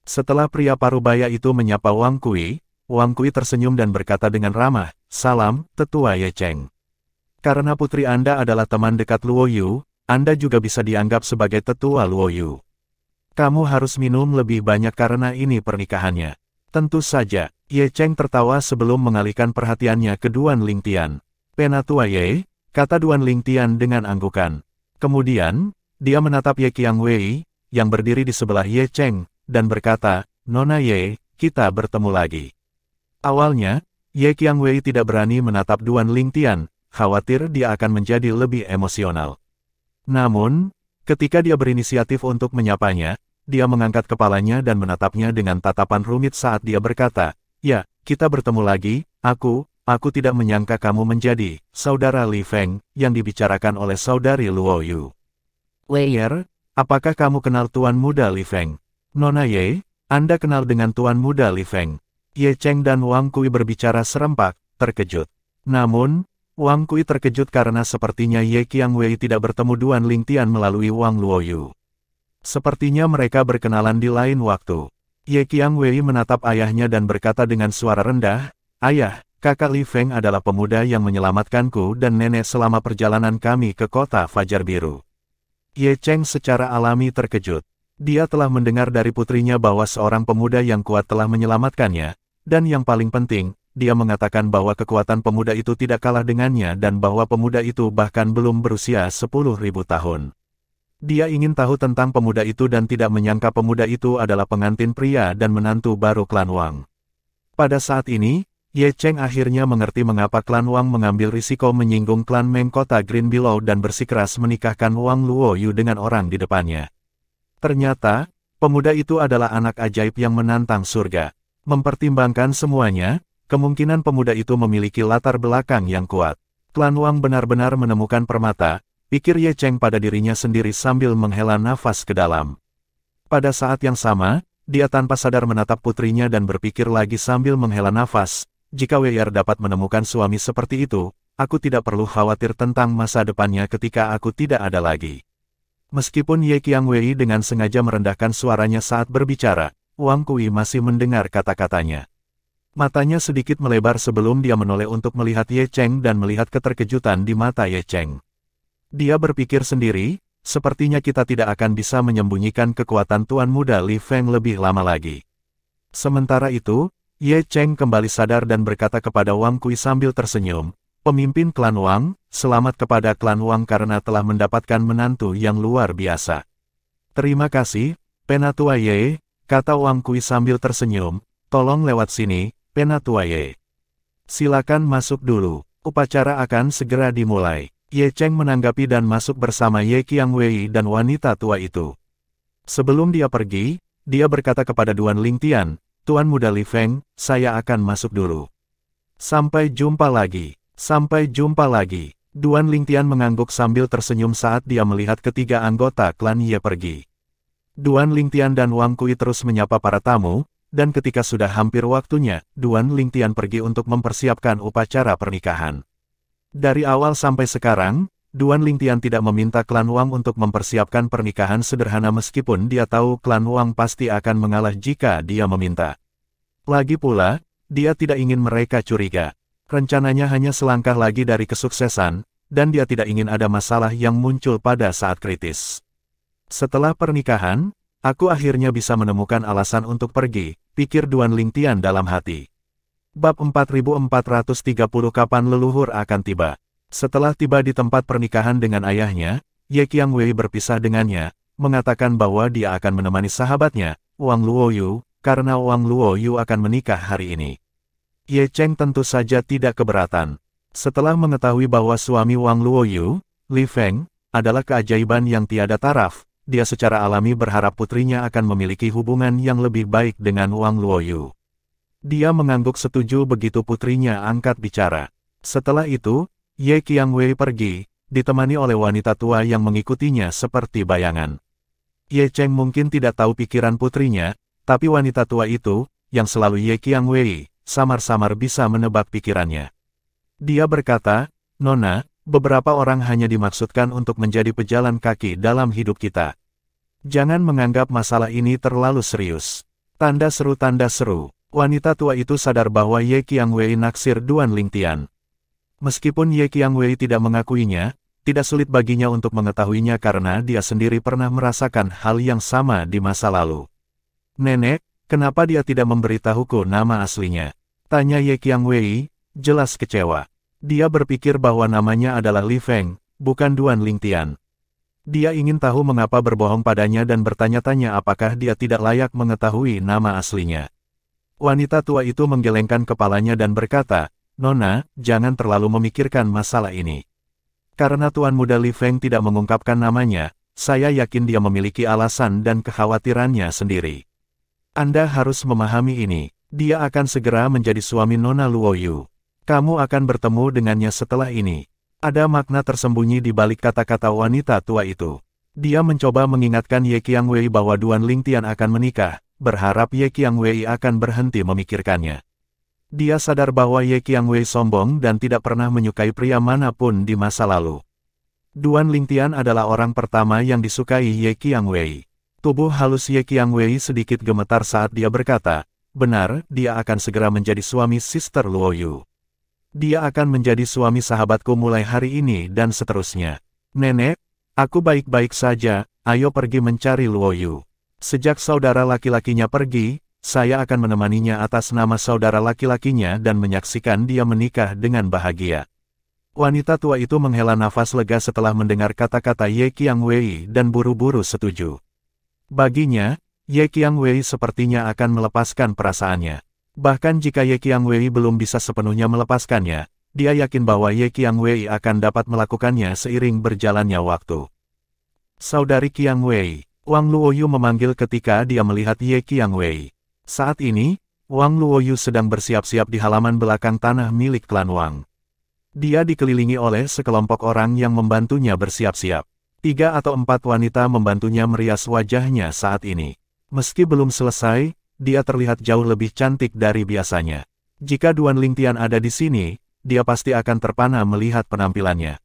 Setelah pria parubaya itu menyapa Wang Kui tersenyum dan berkata dengan ramah, "Salam, Tetua Ye Cheng. Karena putri Anda adalah teman dekat Luoyu, Anda juga bisa dianggap sebagai tetua Luoyu. Kamu harus minum lebih banyak karena ini pernikahannya." Tentu saja, Ye Cheng tertawa sebelum mengalihkan perhatiannya ke Duan Lingtian. Penatua Ye, kata Duan Lingtian dengan anggukan. Kemudian, dia menatap Ye Qiangwei, yang berdiri di sebelah Ye Cheng, dan berkata, Nona Ye, kita bertemu lagi. Awalnya, Ye Qiangwei tidak berani menatap Duan Lingtian, khawatir dia akan menjadi lebih emosional. Namun, ketika dia berinisiatif untuk menyapanya, dia mengangkat kepalanya dan menatapnya dengan tatapan rumit saat dia berkata, ya, kita bertemu lagi, aku tidak menyangka kamu menjadi saudara Li Feng, yang dibicarakan oleh saudari Luo Yu. Weier, apakah kamu kenal Tuan Muda Li Feng? Nona Ye, Anda kenal dengan Tuan Muda Li Feng. Ye Cheng dan Wang Kui berbicara serempak, terkejut. Namun, Wang Kui terkejut karena sepertinya Ye Qiangwei tidak bertemu Duan Lingtian melalui Wang Luo Yu. Sepertinya mereka berkenalan di lain waktu. Ye Qiangwei menatap ayahnya dan berkata dengan suara rendah, Ayah, kakak Li Feng adalah pemuda yang menyelamatkanku dan nenek selama perjalanan kami ke kota Fajar Biru. Ye Cheng secara alami terkejut. Dia telah mendengar dari putrinya bahwa seorang pemuda yang kuat telah menyelamatkannya, dan yang paling penting, dia mengatakan bahwa kekuatan pemuda itu tidak kalah dengannya dan bahwa pemuda itu bahkan belum berusia 10.000 tahun. Dia ingin tahu tentang pemuda itu dan tidak menyangka pemuda itu adalah pengantin pria dan menantu baru klan Wang. Pada saat ini, Ye Cheng akhirnya mengerti mengapa klan Wang mengambil risiko menyinggung klan Meng kota Green Billow dan bersikeras menikahkan Wang Luo Yu dengan orang di depannya. Ternyata, pemuda itu adalah anak ajaib yang menantang surga. Mempertimbangkan semuanya, kemungkinan pemuda itu memiliki latar belakang yang kuat. Klan Wang benar-benar menemukan permata, pikir Ye Cheng pada dirinya sendiri sambil menghela nafas ke dalam. Pada saat yang sama, dia tanpa sadar menatap putrinya dan berpikir lagi sambil menghela nafas, jika Weier dapat menemukan suami seperti itu, aku tidak perlu khawatir tentang masa depannya ketika aku tidak ada lagi. Meskipun Ye Qiangwei dengan sengaja merendahkan suaranya saat berbicara, Wang Kui masih mendengar kata-katanya. Matanya sedikit melebar sebelum dia menoleh untuk melihat Ye Cheng dan melihat keterkejutan di mata Ye Cheng. Dia berpikir sendiri, sepertinya kita tidak akan bisa menyembunyikan kekuatan Tuan Muda Li Feng lebih lama lagi. Sementara itu, Ye Cheng kembali sadar dan berkata kepada Wang Kui sambil tersenyum, Pemimpin klan Wang, selamat kepada klan Wang karena telah mendapatkan menantu yang luar biasa. Terima kasih, Penatua Ye, kata Wang Kui sambil tersenyum, tolong lewat sini, Penatua Ye. Silakan masuk dulu, upacara akan segera dimulai. Ye Cheng menanggapi dan masuk bersama Ye Qiangwei dan wanita tua itu. Sebelum dia pergi, dia berkata kepada Duan Lingtian, Tuan Muda Li Feng, saya akan masuk dulu. Sampai jumpa lagi. Sampai jumpa lagi. Duan Lingtian mengangguk sambil tersenyum saat dia melihat ketiga anggota klan Ye pergi. Duan Lingtian dan Wang Kui terus menyapa para tamu, dan ketika sudah hampir waktunya, Duan Lingtian pergi untuk mempersiapkan upacara pernikahan. Dari awal sampai sekarang, Duan Lingtian tidak meminta klan Wang untuk mempersiapkan pernikahan sederhana meskipun dia tahu klan Wang pasti akan mengalah jika dia meminta. Lagi pula, dia tidak ingin mereka curiga. Rencananya hanya selangkah lagi dari kesuksesan, dan dia tidak ingin ada masalah yang muncul pada saat kritis. Setelah pernikahan, aku akhirnya bisa menemukan alasan untuk pergi, pikir Duan Lingtian dalam hati. Bab 4430 Kapan leluhur akan tiba. Setelah tiba di tempat pernikahan dengan ayahnya, Ye Qiangwei berpisah dengannya, mengatakan bahwa dia akan menemani sahabatnya, Wang Luo Yu, karena Wang Luo Yu akan menikah hari ini. Ye Cheng tentu saja tidak keberatan. Setelah mengetahui bahwa suami Wang Luo Yu, Li Feng, adalah keajaiban yang tiada taraf, dia secara alami berharap putrinya akan memiliki hubungan yang lebih baik dengan Wang Luo Yu. Dia mengangguk setuju begitu putrinya angkat bicara. Setelah itu, Ye Qiangwei pergi, ditemani oleh wanita tua yang mengikutinya seperti bayangan. Ye Cheng mungkin tidak tahu pikiran putrinya, tapi wanita tua itu, yang selalu Ye Qiangwei, samar-samar bisa menebak pikirannya. Dia berkata, Nona, beberapa orang hanya dimaksudkan untuk menjadi pejalan kaki dalam hidup kita. Jangan menganggap masalah ini terlalu serius. Tanda seru, tanda seru. Wanita tua itu sadar bahwa Ye Qiangwei naksir Duan Lingtian. Meskipun Ye Qiangwei tidak mengakuinya, tidak sulit baginya untuk mengetahuinya karena dia sendiri pernah merasakan hal yang sama di masa lalu. Nenek, Kenapa dia tidak memberitahuku nama aslinya? Tanya Ye Qiangwei, jelas kecewa. Dia berpikir bahwa namanya adalah Li Feng, bukan Duan Lingtian. Dia ingin tahu mengapa berbohong padanya dan bertanya-tanya apakah dia tidak layak mengetahui nama aslinya. Wanita tua itu menggelengkan kepalanya dan berkata, "Nona, jangan terlalu memikirkan masalah ini. Karena Tuan Muda Li Feng tidak mengungkapkan namanya, saya yakin dia memiliki alasan dan kekhawatirannya sendiri. Anda harus memahami ini. Dia akan segera menjadi suami Nona Luoyu. Kamu akan bertemu dengannya setelah ini." Ada makna tersembunyi di balik kata-kata wanita tua itu. Dia mencoba mengingatkan Ye Qiangwei bahwa Duan Lingtian akan menikah, berharap Ye Qiangwei akan berhenti memikirkannya. Dia sadar bahwa Ye Qiangwei sombong dan tidak pernah menyukai pria manapun di masa lalu. Duan Lingtian adalah orang pertama yang disukai Ye Qiangwei. Tubuh halus Ye Qiangwei sedikit gemetar saat dia berkata, "Benar, dia akan segera menjadi suami Sister Luoyu. Dia akan menjadi suami sahabatku mulai hari ini dan seterusnya. Nenek, aku baik-baik saja, ayo pergi mencari Luoyu. Sejak saudara laki-lakinya pergi, saya akan menemaninya atas nama saudara laki-lakinya dan menyaksikan dia menikah dengan bahagia." Wanita tua itu menghela nafas lega setelah mendengar kata-kata Ye Qiangwei dan buru-buru setuju. Baginya, Ye Qiangwei sepertinya akan melepaskan perasaannya. Bahkan jika Ye Qiangwei belum bisa sepenuhnya melepaskannya, dia yakin bahwa Ye Qiangwei akan dapat melakukannya seiring berjalannya waktu. "Saudari Qiangwei," Wang Luoyu memanggil ketika dia melihat Ye Qiangwei. Saat ini, Wang Luoyu sedang bersiap-siap di halaman belakang tanah milik klan Wang. Dia dikelilingi oleh sekelompok orang yang membantunya bersiap-siap. 3 atau 4 wanita membantunya merias wajahnya saat ini. Meski belum selesai, dia terlihat jauh lebih cantik dari biasanya. Jika Duan Lingtian ada di sini, dia pasti akan terpana melihat penampilannya.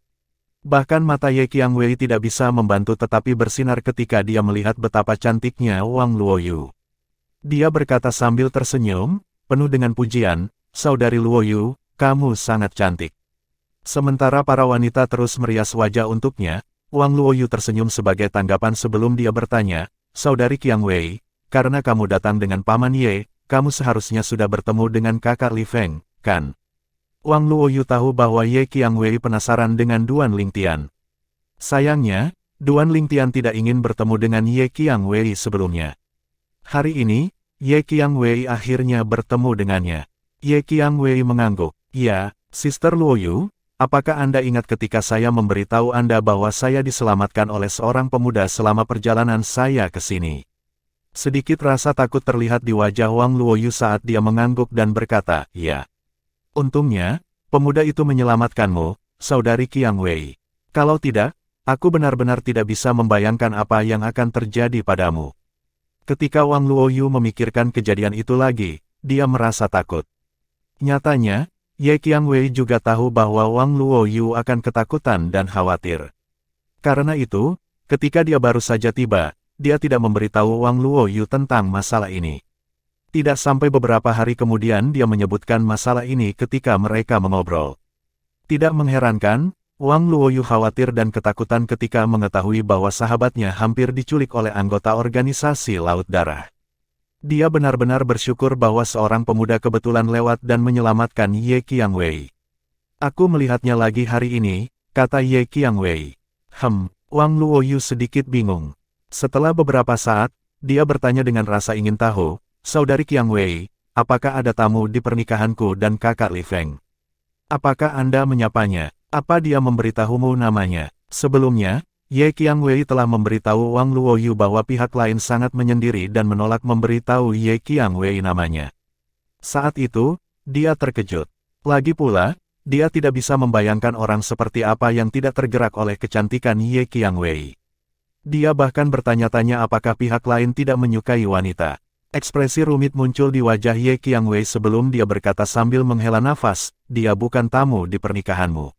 Bahkan mata Ye Qiangwei tidak bisa membantu tetapi bersinar ketika dia melihat betapa cantiknya Wang Luoyu. Dia berkata sambil tersenyum, penuh dengan pujian, "Saudari Luoyu, kamu sangat cantik." Sementara para wanita terus merias wajah untuknya, Wang Luoyu tersenyum sebagai tanggapan sebelum dia bertanya, "Saudari Qiangwei, karena kamu datang dengan Paman Ye, kamu seharusnya sudah bertemu dengan kakak Li Feng, kan?" Wang Luoyu tahu bahwa Ye Qiangwei penasaran dengan Duan Lingtian. Sayangnya, Duan Lingtian tidak ingin bertemu dengan Ye Qiangwei sebelumnya. Hari ini, Ye Qiangwei akhirnya bertemu dengannya. Ye Qiangwei mengangguk, "Ya, Sister Luoyu, apakah Anda ingat ketika saya memberitahu Anda bahwa saya diselamatkan oleh seorang pemuda selama perjalanan saya ke sini?" Sedikit rasa takut terlihat di wajah Wang Luoyu saat dia mengangguk dan berkata, "Ya. Untungnya, pemuda itu menyelamatkanmu, Saudari Qiangwei. Kalau tidak, aku benar-benar tidak bisa membayangkan apa yang akan terjadi padamu." Ketika Wang Luoyu memikirkan kejadian itu lagi, dia merasa takut. Nyatanya, Ye Qiangwei juga tahu bahwa Wang Luoyu akan ketakutan dan khawatir. Karena itu, ketika dia baru saja tiba, dia tidak memberitahu Wang Luoyu tentang masalah ini. Tidak sampai beberapa hari kemudian dia menyebutkan masalah ini ketika mereka mengobrol. Tidak mengherankan, Wang Luoyu khawatir dan ketakutan ketika mengetahui bahwa sahabatnya hampir diculik oleh anggota organisasi Laut Darah. Dia benar-benar bersyukur bahwa seorang pemuda kebetulan lewat dan menyelamatkan Ye Qiangwei. "Aku melihatnya lagi hari ini," kata Ye Qiangwei. Wang Luoyu sedikit bingung. Setelah beberapa saat, dia bertanya dengan rasa ingin tahu, "Saudari Qiangwei, apakah ada tamu di pernikahanku dan kakak Li Feng? Apakah Anda menyapanya? Apa dia memberitahumu namanya?" Sebelumnya, Ye Qiangwei telah memberitahu Wang Luoyu bahwa pihak lain sangat menyendiri dan menolak memberitahu Ye Qiangwei namanya. Saat itu, dia terkejut. Lagi pula, dia tidak bisa membayangkan orang seperti apa yang tidak tergerak oleh kecantikan Ye Qiangwei. Dia bahkan bertanya-tanya apakah pihak lain tidak menyukai wanita. Ekspresi rumit muncul di wajah Ye Qiangwei sebelum dia berkata sambil menghela nafas, "Dia bukan tamu di pernikahanmu.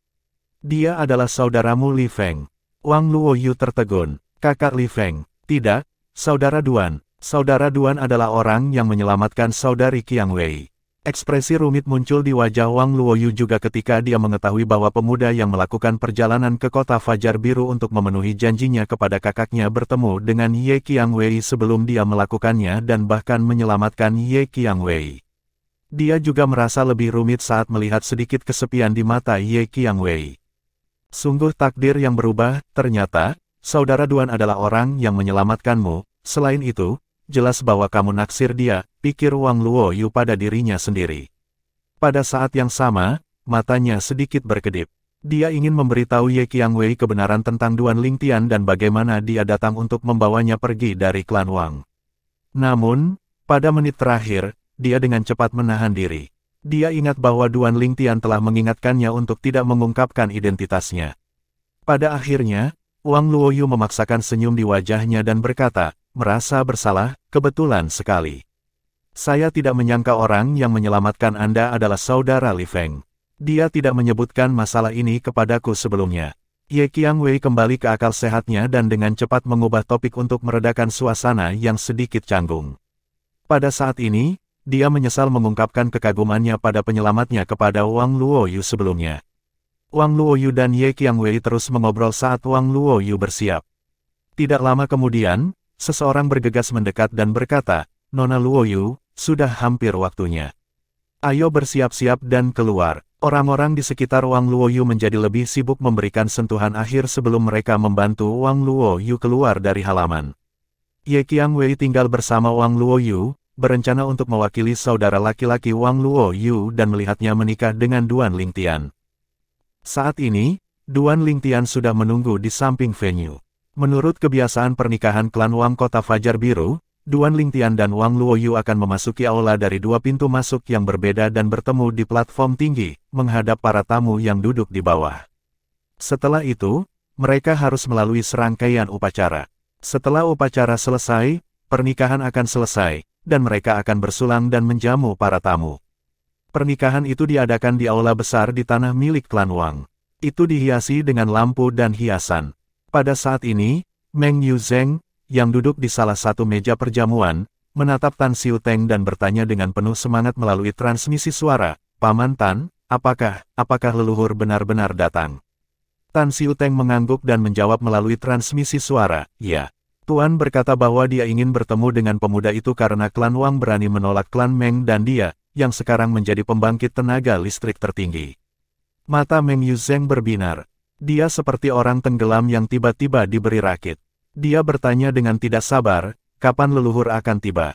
Dia adalah saudaramu Li Feng." Wang Luoyu tertegun. "Kakak Li Feng?" "Tidak, Saudara Duan. Saudara Duan adalah orang yang menyelamatkan Saudari Qiangwei." Ekspresi rumit muncul di wajah Wang Luoyu juga ketika dia mengetahui bahwa pemuda yang melakukan perjalanan ke kota Fajar Biru untuk memenuhi janjinya kepada kakaknya bertemu dengan Ye Qiangwei sebelum dia melakukannya dan bahkan menyelamatkan Ye Qiangwei. Dia juga merasa lebih rumit saat melihat sedikit kesepian di mata Ye Qiangwei. Sungguh takdir yang berubah, ternyata, saudara Duan adalah orang yang menyelamatkanmu. Selain itu, jelas bahwa kamu naksir dia, pikir Wang Luoyu pada dirinya sendiri. Pada saat yang sama, matanya sedikit berkedip. Dia ingin memberitahu Ye Qiangwei kebenaran tentang Duan Lingtian dan bagaimana dia datang untuk membawanya pergi dari klan Wang. Namun, pada menit terakhir, dia dengan cepat menahan diri. Dia ingat bahwa Duan Lingtian telah mengingatkannya untuk tidak mengungkapkan identitasnya. Pada akhirnya, Wang Luoyu memaksakan senyum di wajahnya dan berkata, merasa bersalah, kebetulan sekali. Saya tidak menyangka orang yang menyelamatkan Anda adalah saudara Li Feng. Dia tidak menyebutkan masalah ini kepadaku sebelumnya. Ye Qiangwei kembali ke akal sehatnya dan dengan cepat mengubah topik untuk meredakan suasana yang sedikit canggung. Pada saat ini, dia menyesal mengungkapkan kekagumannya pada penyelamatnya kepada Wang Luoyu sebelumnya. Wang Luoyu dan Ye Qiangwei terus mengobrol saat Wang Luoyu bersiap. Tidak lama kemudian, seseorang bergegas mendekat dan berkata, Nona Luoyu, sudah hampir waktunya. Ayo bersiap-siap dan keluar. Orang-orang di sekitar Wang Luoyu menjadi lebih sibuk memberikan sentuhan akhir sebelum mereka membantu Wang Luoyu keluar dari halaman. Ye Qiangwei tinggal bersama Wang Luoyu, berencana untuk mewakili saudara laki-laki Wang Luoyu dan melihatnya menikah dengan Duan Lingtian. Saat ini, Duan Lingtian sudah menunggu di samping venue. Menurut kebiasaan pernikahan klan Wang Kota Fajar Biru, Duan Lingtian dan Wang Luoyu akan memasuki aula dari dua pintu masuk yang berbeda dan bertemu di platform tinggi, menghadap para tamu yang duduk di bawah. Setelah itu, mereka harus melalui serangkaian upacara. Setelah upacara selesai, pernikahan akan selesai, dan mereka akan bersulang dan menjamu para tamu. Pernikahan itu diadakan di aula besar di tanah milik klan Wang. Itu dihiasi dengan lampu dan hiasan. Pada saat ini, Meng Yuzheng, yang duduk di salah satu meja perjamuan, menatap Tan Xiuteng dan bertanya dengan penuh semangat melalui transmisi suara, Paman Tan, apakah leluhur benar-benar datang? Tan Xiuteng mengangguk dan menjawab melalui transmisi suara, ya. Tuan berkata bahwa dia ingin bertemu dengan pemuda itu karena klan Wang berani menolak klan Meng dan dia, yang sekarang menjadi pembangkit tenaga listrik tertinggi. Mata Meng Yuzheng berbinar. Dia seperti orang tenggelam yang tiba-tiba diberi rakit. Dia bertanya dengan tidak sabar, kapan leluhur akan tiba?